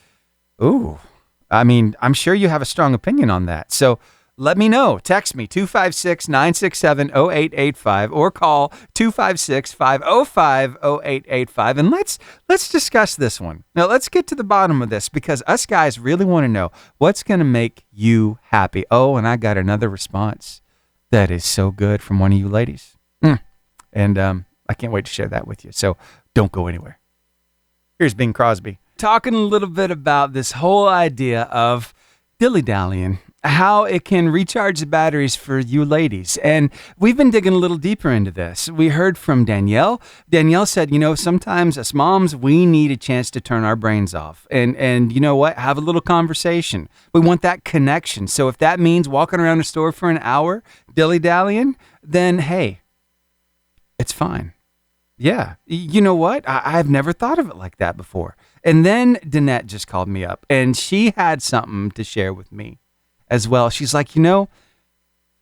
ooh. I mean, I'm sure you have a strong opinion on that. So let me know. Text me 256-967-0885 or call 256-505-0885 and let's discuss this one. Now let's get to the bottom of this because us guys really want to know what's going to make you happy. Oh, and I got another response that is so good from one of you ladies. And I can't wait to share that with you. So don't go anywhere. Here's Bing Crosby. Talking a little bit about this whole idea of dilly-dallying, how it can recharge the batteries for you ladies. And we've been digging a little deeper into this. We heard from Danielle. Danielle said, sometimes us moms, we need a chance to turn our brains off. And you know what? Have a little conversation. We want that connection. So if that means walking around the store for an hour, dilly-dallying, then hey, it's fine. Yeah. You know what? I've never thought of it like that before. And then Danette just called me up and she had something to share with me as well. She's like,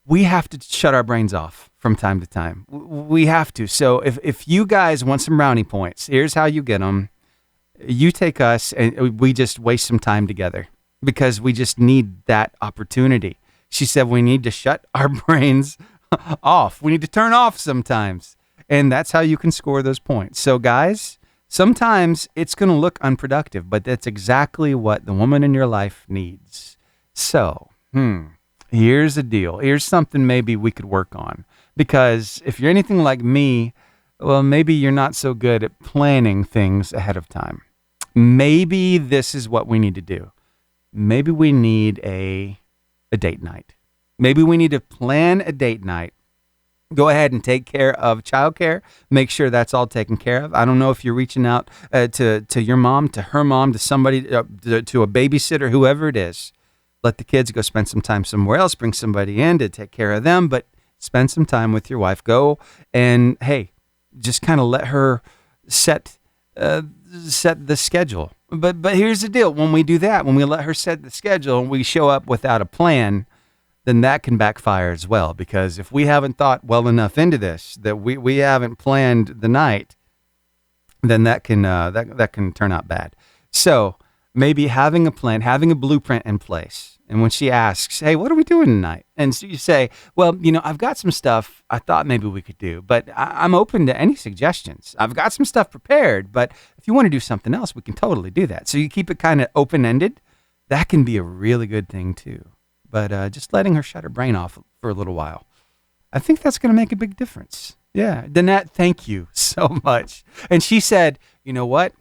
we have to shut our brains off from time to time. We have to. So if you guys want some brownie points, here's how you get them. You take us and we just waste some time together because we just need that opportunity. She said we need to shut our brains off. We need to turn off sometimes. And that's how you can score those points. So guys, sometimes it's going to look unproductive, but that's exactly what the woman in your life needs. So, here's the deal. Here's something maybe we could work on. Because if you're anything like me, well, maybe you're not so good at planning things ahead of time. Maybe this is what we need to do. Maybe we need a date night. Maybe we need to plan a date night. Go ahead and take care of childcare. Make sure that's all taken care of. I don't know if you're reaching out to your mom, to her mom, to somebody, to a babysitter, whoever it is. Let the kids go spend some time somewhere else. Bring somebody in to take care of them, but spend some time with your wife. Go and, hey, just kind of let her set the schedule. But here's the deal. When we do that, when we let her set the schedule and we show up without a plan, then that can backfire as well. Because if we haven't thought well enough into this, that we haven't planned the night, then that can turn out bad. So maybe having a plan, having a blueprint in place. And when she asks, hey, what are we doing tonight? And so you say, well, I've got some stuff I thought maybe we could do, but I'm open to any suggestions. I've got some stuff prepared, but if you want to do something else, we can totally do that. So you keep it kind of open-ended. That can be a really good thing too. But just letting her shut her brain off for a little while, I think that's going to make a big difference. Yeah. Danette, thank you so much. And she said, you know what?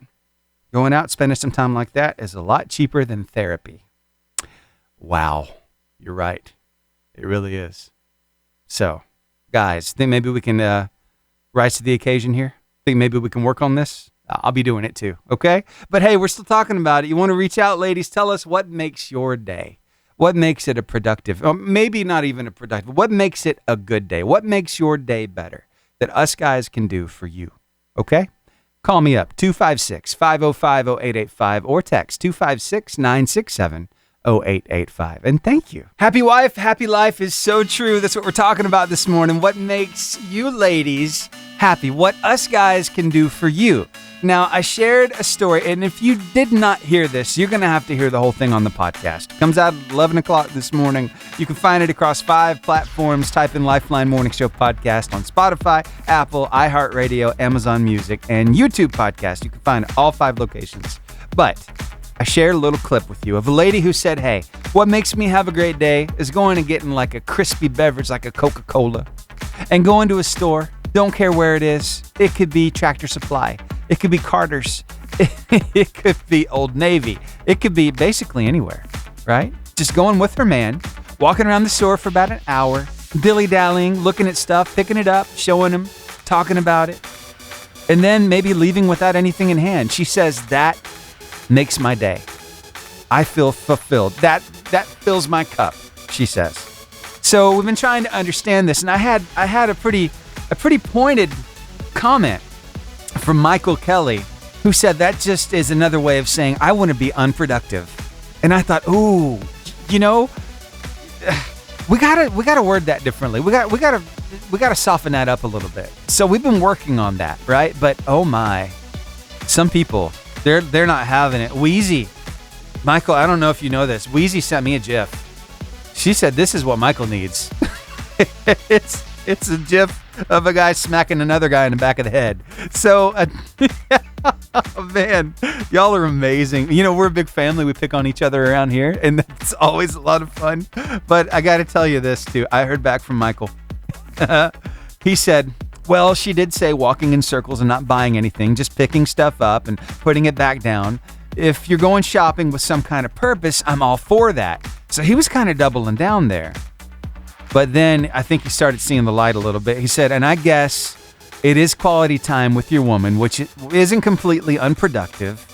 Going out, spending some time like that is a lot cheaper than therapy. Wow. You're right. It really is. So, guys, think maybe we can rise to the occasion here? Think maybe we can work on this? I'll be doing it too, okay? But hey, we're still talking about it. You want to reach out, ladies? Tell us what makes your day. What makes it a productive, or maybe not even a productive, what makes it a good day? What makes your day better that us guys can do for you? Okay? Call me up, 256-505-0885 or text 256-967-0885. And thank you. Happy wife, happy life is so true. That's what we're talking about this morning. What makes you ladies happy? What us guys can do for you. Now, I shared a story, and if you did not hear this, you're going to have to hear the whole thing on the podcast. It comes out at 11 o'clock this morning. You can find it across 5 platforms. Type in Lifeline Morning Show Podcast on Spotify, Apple, iHeartRadio, Amazon Music, and YouTube Podcast. You can find all 5 locations. But I shared a little clip with you of a lady who said, hey, what makes me have a great day is going and getting like a crispy beverage like a Coca-Cola and go into a store. Don't care where it is. It could be Tractor Supply. It could be Carter's. It could be Old Navy. It could be basically anywhere, right? Just going with her man, walking around the store for about an hour, dilly-dallying, looking at stuff, picking it up, showing him, talking about it, and then maybe leaving without anything in hand. She says, that makes my day. I feel fulfilled. That fills my cup, she says. So we've been trying to understand this, and I had a pretty pointed comment from Michael Kelly, who said that just is another way of saying I want to be unproductive. And I thought, ooh, you know, we gotta word that differently. We gotta soften that up a little bit. So we've been working on that, right? But oh my, some people they're not having it. Wheezy, Michael, I don't know if you know this. Wheezy sent me a GIF. She said this is what Michael needs. It's a GIF of a guy smacking another guy in the back of the head. So, man, y'all are amazing. You know, we're a big family. We pick on each other around here, and that's always a lot of fun. But I got to tell you this, too. I heard back from Michael. He said, well, she did say walking in circles and not buying anything, just picking stuff up and putting it back down. If you're going shopping with some kind of purpose, I'm all for that. So he was kind of doubling down there. But then I think he started seeing the light a little bit. He said, and I guess it is quality time with your woman, which isn't completely unproductive.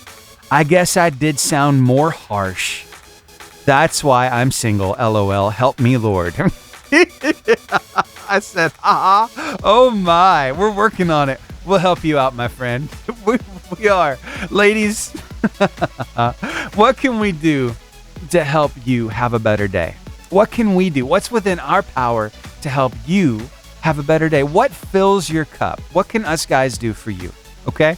I guess I did sound more harsh. That's why I'm single, LOL. Help me, Lord. I said, oh my, we're working on it. We'll help you out, my friend. We are. Ladies, what can we do to help you have a better day? What can we do? What's within our power to help you have a better day? What fills your cup? What can us guys do for you? Okay?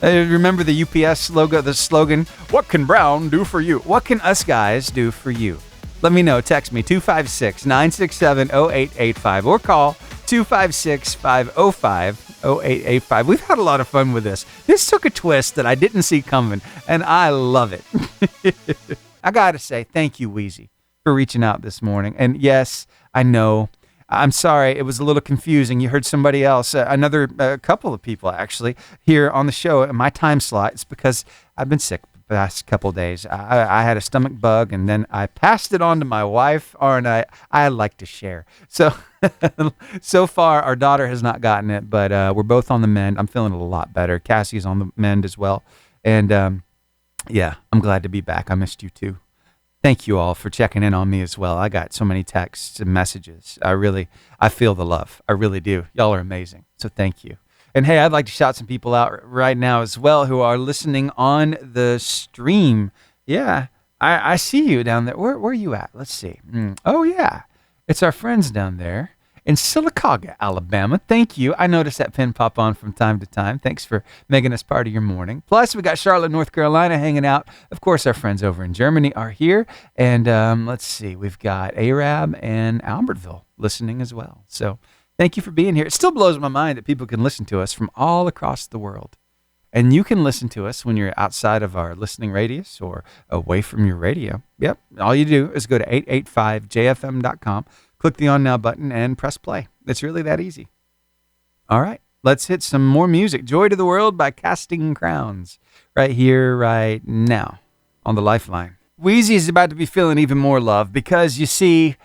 Remember the UPS logo, the slogan, what can Brown do for you? What can us guys do for you? Let me know. Text me 256-967-0885 or call 256-505-0885. We've had a lot of fun with this. This took a twist that I didn't see coming, and I love it. I got to say, thank you, Wheezy, for reaching out this morning. And yes, I know. I'm sorry. It was a little confusing. You heard somebody else, another couple of people actually here on the show in my time slot. It's because I've been sick the past couple of days. I had a stomach bug, and then I passed it on to my wife, and I like to share. So far, our daughter has not gotten it, but we're both on the mend. I'm feeling a lot better. Cassie's on the mend as well. And yeah, I'm glad to be back. I missed you too. Thank you all for checking in on me as well. I got so many texts and messages. I feel the love. I really do. Y'all are amazing. So thank you. And hey, I'd like to shout some people out right now as well who are listening on the stream. Yeah, I see you down there. Where are you at? Let's see. Oh yeah, it's our friends down there in Sylacauga, Alabama. Thank you. I noticed that pin pop on from time to time. Thanks for making us part of your morning. Plus, we got Charlotte, North Carolina hanging out. Of course, our friends over in Germany are here. And let's see, we've got Arab and Albertville listening as well. So thank you for being here. It still blows my mind that people can listen to us from all across the world. And you can listen to us when you're outside of our listening radius or away from your radio. Yep. All you do is go to 885jfm.com. Click the On Now button and press play. It's really that easy. All right, let's hit some more music. Joy to the World by Casting Crowns right here, right now on the Lifeline. Wheezy is about to be feeling even more love because you see,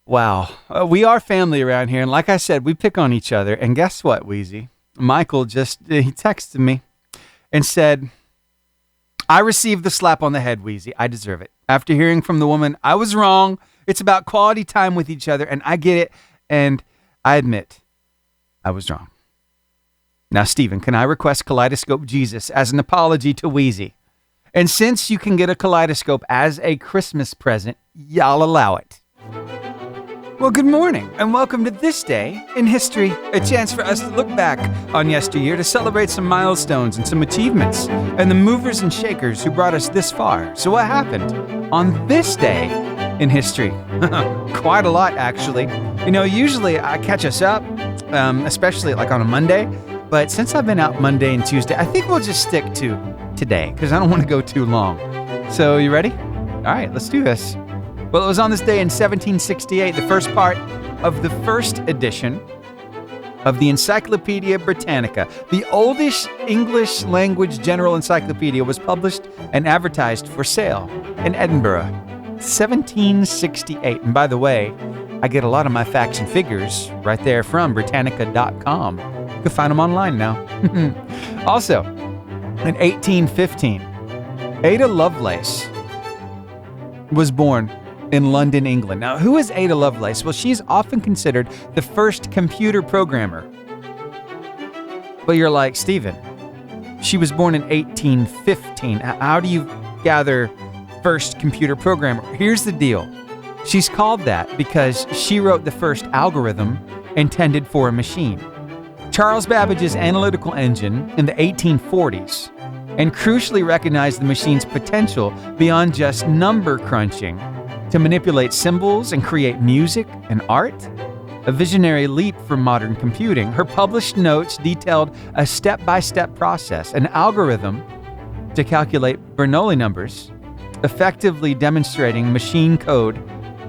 wow, we are family around here. And like I said, we pick on each other. And guess what, Wheezy? Michael he texted me and said, I received the slap on the head, Wheezy. I deserve it. After hearing from the woman, I was wrong. It's about quality time with each other, and I get it, and I admit I was wrong. Now, Stephen, can I request Kaleidoscope Jesus as an apology to Wheezy? And since you can get a kaleidoscope as a Christmas present, y'all allow it. Well, good morning, and welcome to This Day in History, a chance for us to look back on yesteryear to celebrate some milestones and some achievements, and the movers and shakers who brought us this far. So what happened on this day in history? Quite a lot, actually. You know, usually I catch us up, especially like on a Monday, but since I've been out Monday and Tuesday, I think we'll just stick to today, because I don't want to go too long. So, you ready? All right, let's do this. Well, it was on this day in 1768, the first part of the first edition of the Encyclopedia Britannica. The oldest English language general encyclopedia was published and advertised for sale in Edinburgh, 1768. And by the way, I get a lot of my facts and figures right there from Britannica.com. You can find them online now. Also, in 1815, Ada Lovelace was born in London, England. Now, who is Ada Lovelace? Well, she's often considered the first computer programmer. But you're like, Stephen, she was born in 1815. How do you gather first computer programmer? Here's the deal. She's called that because she wrote the first algorithm intended for a machine. Charles Babbage's analytical engine in the 1840s, and crucially recognized the machine's potential beyond just number crunching to manipulate symbols and create music and art, a visionary leap for modern computing. Her published notes detailed a step-by-step process, an algorithm to calculate Bernoulli numbers, effectively demonstrating machine code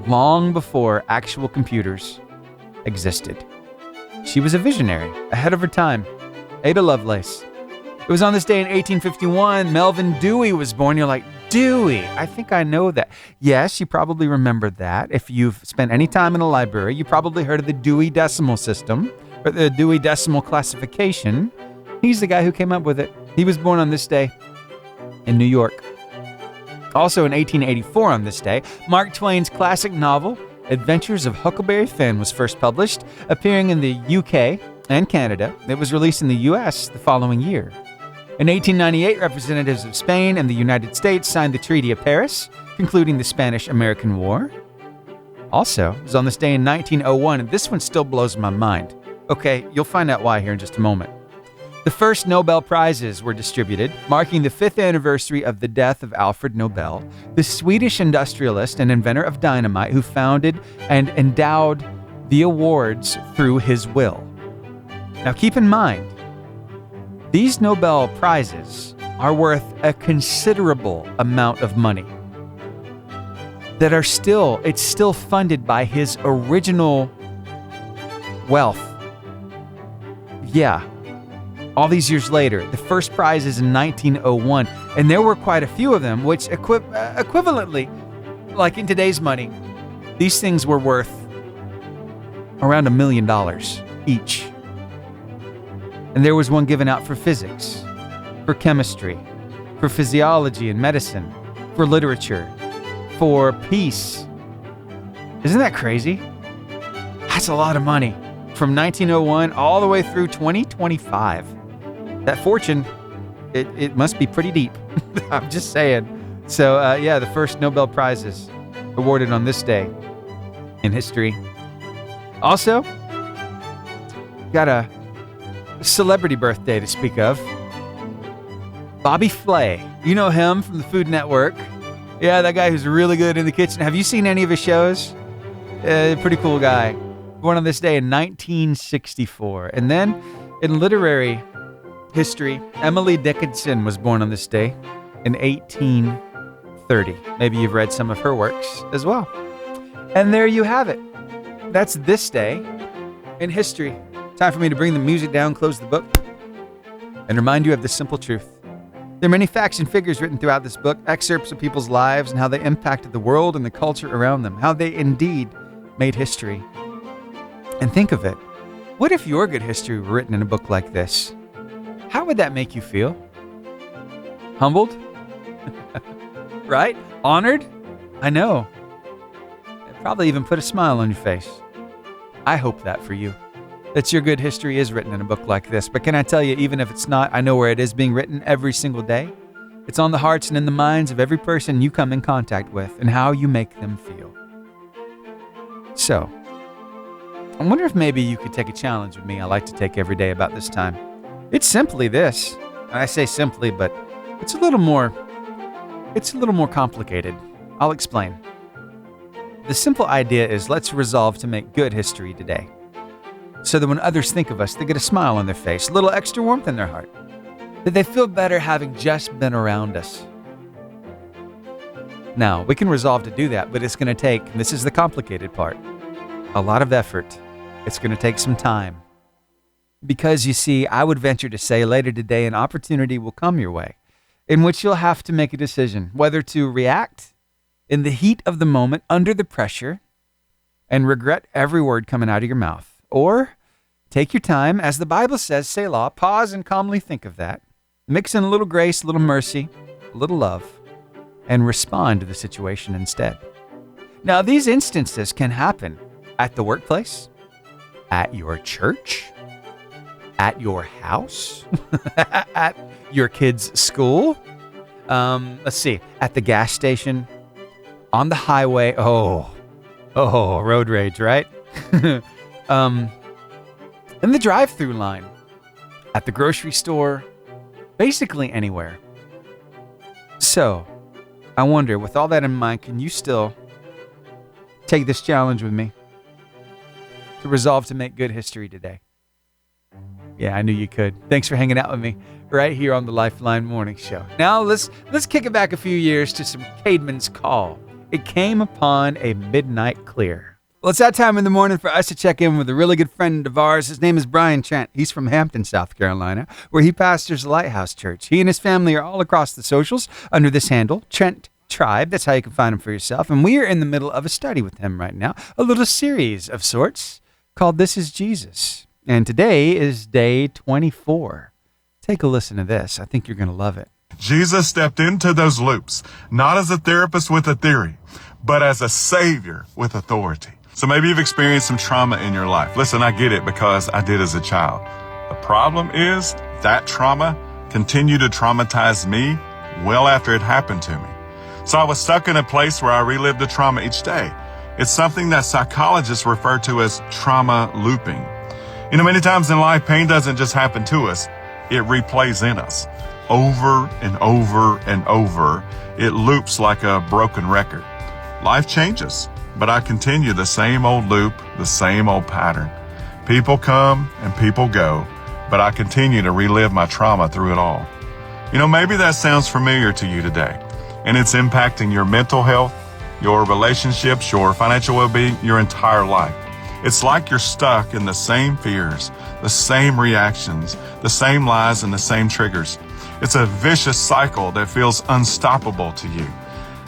long before actual computers existed. She was a visionary, ahead of her time. Ada Lovelace. It was on this day in 1851, Melvin Dewey was born. You're like, Dewey, I think I know that. Yes, you probably remembered that. If you've spent any time in a library, you probably heard of the Dewey Decimal System, or the Dewey Decimal Classification. He's the guy who came up with it. He was born on this day in New York. Also in 1884 on this day, Mark Twain's classic novel, Adventures of Huckleberry Finn, was first published, appearing in the UK and Canada. It was released in the US the following year. In 1898, representatives of Spain and the United States signed the Treaty of Paris, concluding the Spanish-American War. Also, it was on this day in 1901, and this one still blows my mind. Okay, you'll find out why here in just a moment. The first Nobel Prizes were distributed, marking the 5th anniversary of the death of Alfred Nobel, the Swedish industrialist and inventor of dynamite who founded and endowed the awards through his will. Now keep in mind, these Nobel Prizes are worth a considerable amount of money that it's still funded by his original wealth. Yeah. All these years later, the first prize is in 1901, and there were quite a few of them, which equivalently, like in today's money, these things were worth around $1 million each. And there was one given out for physics, for chemistry, for physiology and medicine, for literature, for peace. Isn't that crazy? That's a lot of money. From 1901 all the way through 2025. That fortune, it must be pretty deep. I'm just saying. So, the first Nobel Prizes awarded on this day in history. Also, got a celebrity birthday to speak of. Bobby Flay. You know him from the Food Network. Yeah, that guy who's really good in the kitchen. Have you seen any of his shows? Pretty cool guy. Born on this day in 1964. And then in literary history, Emily Dickinson was born on this day in 1830. Maybe you've read some of her works as well. And there you have it. That's this day in history. Time for me to bring the music down, close the book, and remind you of this simple truth. There are many facts and figures written throughout this book, excerpts of people's lives and how they impacted the world and the culture around them, how they indeed made history. And think of it. What if your good history were written in a book like this? How would that make you feel? Humbled? Right? Honored? I know. It'd probably even put a smile on your face. I hope that for you. That your good history is written in a book like this. But can I tell you, even if it's not, I know where it is being written every single day. It's on the hearts and in the minds of every person you come in contact with and how you make them feel. So, I wonder if maybe you could take a challenge with me I like to take every day about this time. It's simply this. And I say simply, but it's a little more complicated. I'll explain. The simple idea is let's resolve to make good history today. So that when others think of us, they get a smile on their face, a little extra warmth in their heart. That they feel better having just been around us. Now, we can resolve to do that, but it's going to take, and this is the complicated part, a lot of effort. It's going to take some time. Because you see, I would venture to say later today an opportunity will come your way in which you'll have to make a decision whether to react in the heat of the moment under the pressure and regret every word coming out of your mouth, or take your time, as the Bible says, Selah, pause and calmly think of that, mix in a little grace, a little mercy, a little love, and respond to the situation instead. Now, these instances can happen at the workplace, at your church, at your house, at your kid's school, let's see, at the gas station, on the highway. Oh, road rage, right? In the drive-through line, at the grocery store, basically anywhere. So, I wonder, with all that in mind, can you still take this challenge with me to resolve to make good history today? Yeah, I knew you could. Thanks for hanging out with me right here on the Lifeline Morning Show. Now, let's kick it back a few years to some Caedmon's Call. It came upon a midnight clear. Well, it's that time in the morning for us to check in with a really good friend of ours. His name is Brian Trent. He's from Hampton, South Carolina, where he pastors the Lighthouse Church. He and his family are all across the socials under this handle, Trent Tribe. That's how you can find him for yourself. And we are in the middle of a study with him right now, a little series of sorts called This is Jesus. And today is day 24. Take a listen to this. I think you're going to love it. Jesus stepped into those loops, not as a therapist with a theory, but as a savior with authority. So maybe you've experienced some trauma in your life. Listen, I get it because I did as a child. The problem is that trauma continued to traumatize me well after it happened to me. So I was stuck in a place where I relived the trauma each day. It's something that psychologists refer to as trauma looping. You know, many times in life, pain doesn't just happen to us. It replays in us over and over and over. It loops like a broken record. Life changes, but I continue the same old loop, the same old pattern. People come and people go, but I continue to relive my trauma through it all. You know, maybe that sounds familiar to you today, and it's impacting your mental health, your relationships, your financial well-being, your entire life. It's like you're stuck in the same fears, the same reactions, the same lies, and the same triggers. It's a vicious cycle that feels unstoppable to you.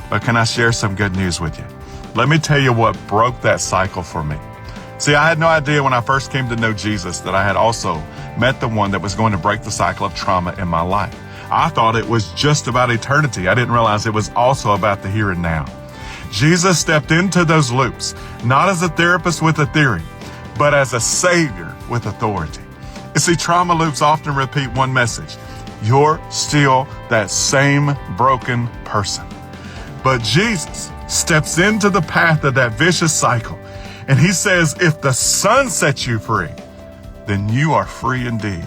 But can I share some good news with you? Let me tell you what broke that cycle for me. See, I had no idea when I first came to know Jesus that I had also met the one that was going to break the cycle of trauma in my life. I thought it was just about eternity. I didn't realize it was also about the here and now. Jesus stepped into those loops, not as a therapist with a theory, but as a savior with authority. You see, trauma loops often repeat one message. You're still that same broken person. But Jesus steps into the path of that vicious cycle, and he says, if the Son sets you free, then you are free indeed.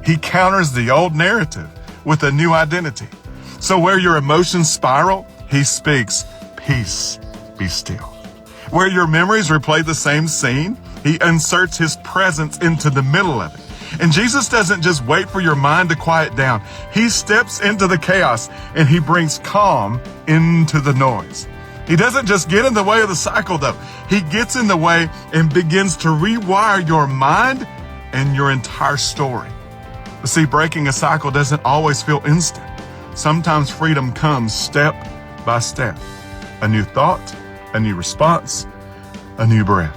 He counters the old narrative with a new identity. So where your emotions spiral, he speaks, peace, be still. Where your memories replay the same scene, he inserts his presence into the middle of it. And Jesus doesn't just wait for your mind to quiet down. He steps into the chaos and he brings calm into the noise. He doesn't just get in the way of the cycle though. He gets in the way and begins to rewire your mind and your entire story. But see, breaking a cycle doesn't always feel instant. Sometimes freedom comes step by step. A new thought, a new response, a new breath.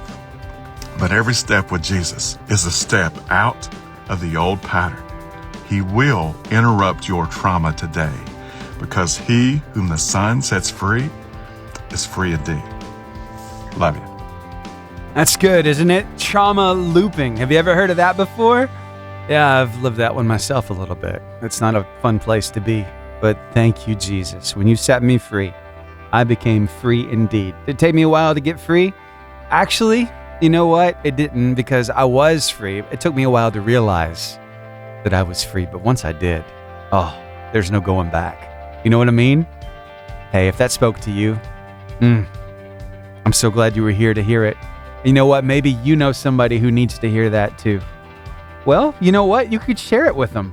But every step with Jesus is a step out of the old pattern. He will interrupt your trauma today because he whom the Son sets free is free indeed. Love you. That's good, isn't it? Trauma looping. Have you ever heard of that before? Yeah, I've lived that one myself a little bit. It's not a fun place to be, but thank you, Jesus. When you set me free, I became free indeed. Did it take me a while to get free? Actually, you know what? It didn't, because I was free. It took me a while to realize that I was free, but once I did, there's no going back. You know what I mean? Hey, if that spoke to you, I'm so glad you were here to hear it. You know what? Maybe you know somebody who needs to hear that too. Well, you know what? You could share it with them.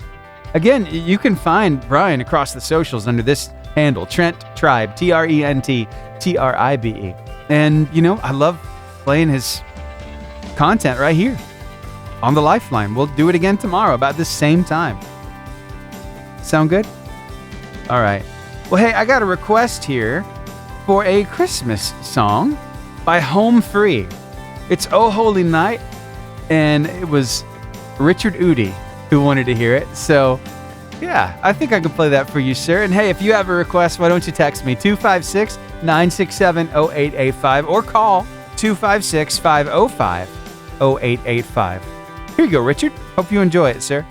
Again, you can find Brian across the socials under this handle, Trent Tribe, TrentTribe. And, you know, I love playing his content right here on the Lifeline. We'll do it again tomorrow about the same time. Sound good? All right. Well, hey, I got a request here for a Christmas song by Home Free. It's Oh Holy Night, and it was Richard Udi who wanted to hear it. So, yeah, I think I can play that for you, sir. And hey, if you have a request, why don't you text me 256-967-0885 or call 256-505-0885. Here you go, Richard. Hope you enjoy it, sir.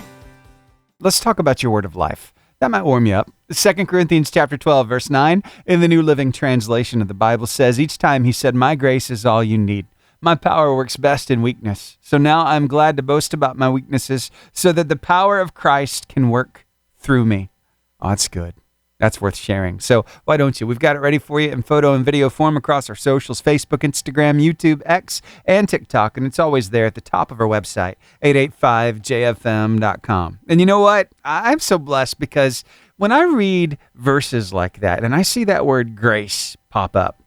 Let's talk about your word of life. That might warm you up. 2 Corinthians chapter 12, verse 9 in the New Living Translation of the Bible says, each time he said, my grace is all you need. My power works best in weakness. So now I'm glad to boast about my weaknesses so that the power of Christ can work through me. Oh, that's good. That's worth sharing. So why don't you? We've got it ready for you in photo and video form across our socials, Facebook, Instagram, YouTube, X, and TikTok. And it's always there at the top of our website, 885jfm.com. And you know what? I'm so blessed because when I read verses like that and I see that word grace pop up,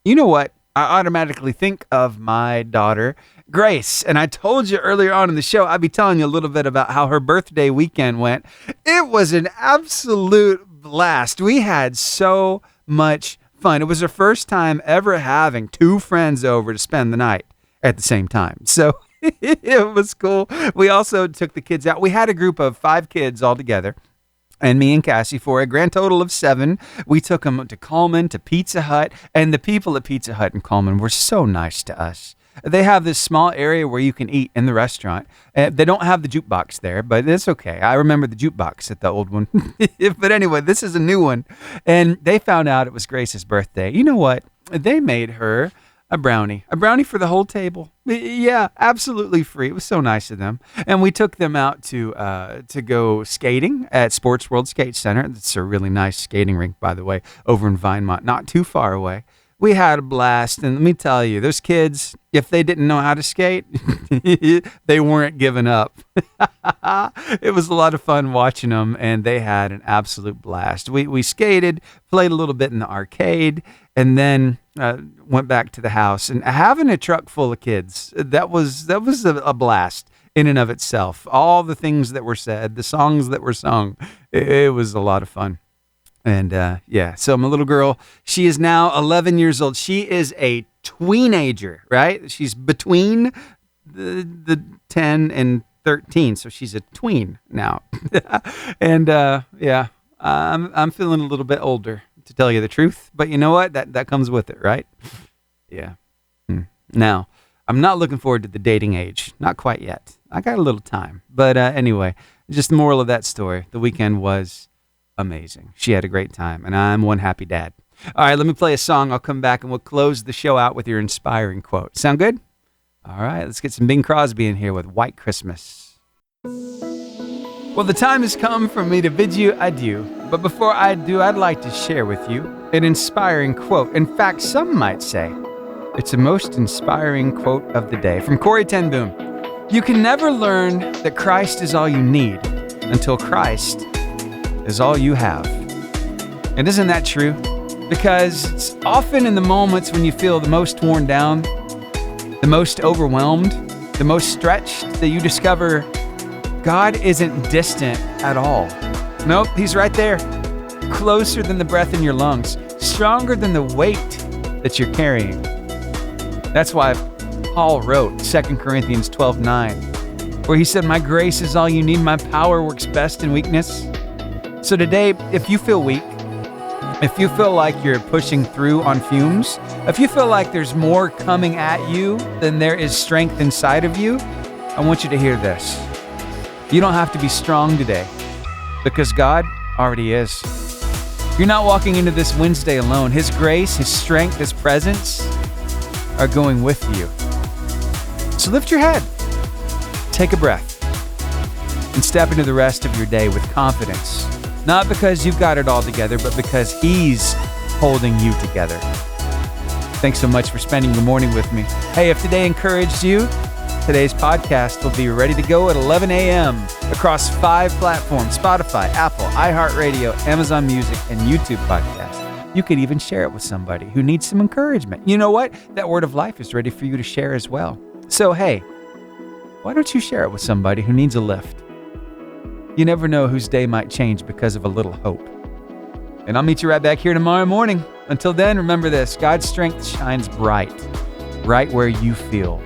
you know what? I automatically think of my daughter, Grace. And I told you earlier on in the show, I'd be telling you a little bit about how her birthday weekend went. It was an absolute blast. We had so much fun. It was her first time ever having two friends over to spend the night at the same time. So it was cool. We also took the kids out. We had a group of 5 kids all together. And me and Cassie, for a grand total of 7, we took them to Coleman, to Pizza Hut, and the people at Pizza Hut in Coleman were so nice to us. They have this small area where you can eat in the restaurant. They don't have the jukebox there, but it's okay. I remember the jukebox at the old one. But anyway, this is a new one. And they found out it was Grace's birthday. You know what? They made her a brownie for the whole table. Yeah, absolutely free. It was so nice of them. And we took them out to go skating at Sports World Skate Center. It's a really nice skating rink, by the way, over in Vinemont, not too far away. We had a blast, and let me tell you, those kids, if they didn't know how to skate, they weren't giving up. It was a lot of fun watching them, and they had an absolute blast. We skated, played a little bit in the arcade, and then went back to the house. And having a truck full of kids, that was a blast in and of itself. All the things that were said, the songs that were sung, it was a lot of fun. And so my little girl, she is now 11 years old. She is a tweenager, right? She's between the 10 and 13, so she's a tween now. And I'm feeling a little bit older, to tell you the truth. But you know what? That comes with it, right? Yeah. Now, I'm not looking forward to the dating age. Not quite yet. I got a little time. But anyway, just the moral of that story. The weekend was amazing. She had a great time, and I'm one happy dad. All right, let me play a song. I'll come back, and we'll close the show out with your inspiring quote. Sound good? All right, let's get some Bing Crosby in here with White Christmas. Well, the time has come for me to bid you adieu. But before I do, I'd like to share with you an inspiring quote. In fact, some might say it's the most inspiring quote of the day. From Corrie ten Boom. You can never learn that Christ is all you need until Christ is all you have. And isn't that true? Because it's often in the moments when you feel the most worn down, the most overwhelmed, the most stretched, that you discover God isn't distant at all. Nope, He's right there, closer than the breath in your lungs, stronger than the weight that you're carrying. That's why Paul wrote 2 Corinthians 12:9, where he said, my grace is all you need, my power works best in weakness. So today, if you feel weak, if you feel like you're pushing through on fumes, if you feel like there's more coming at you than there is strength inside of you, I want you to hear this. You don't have to be strong today because God already is. You're not walking into this Wednesday alone. His grace, His strength, His presence are going with you. So lift your head, take a breath, and step into the rest of your day with confidence. Not because you've got it all together, but because He's holding you together. Thanks so much for spending your morning with me. Hey, if today encouraged you, today's podcast will be ready to go at 11 a.m. across 5 platforms: Spotify, Apple, iHeartRadio, Amazon Music, and YouTube Podcast. You could even share it with somebody who needs some encouragement. You know what? That word of life is ready for you to share as well. So, hey, why don't you share it with somebody who needs a lift? You never know whose day might change because of a little hope. And I'll meet you right back here tomorrow morning. Until then, remember this: God's strength shines bright, right where you feel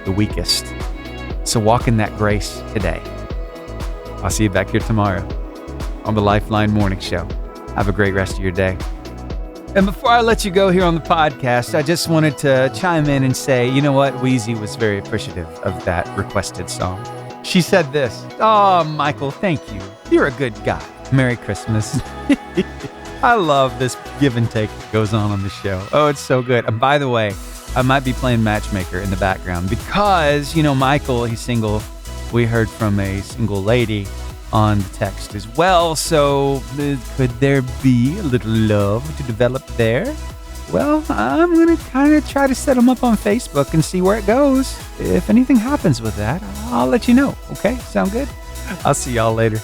the weakest. So walk in that grace today. I'll see you back here tomorrow on the Lifeline Morning Show. Have a great rest of your day. And before I let you go here on the podcast, I just wanted to chime in and say, you know what? Wheezy was very appreciative of that requested song. She said this: "Oh, Michael, thank you. You're a good guy. Merry Christmas." I love this give and take that goes on the show. Oh, it's so good. And by the way, I might be playing matchmaker in the background because, Michael, he's single. We heard from a single lady on the text as well. So could there be a little love to develop there? Well, I'm going to kind of try to set them up on Facebook and see where it goes. If anything happens with that, I'll let you know. Okay? Sound good? I'll see y'all later.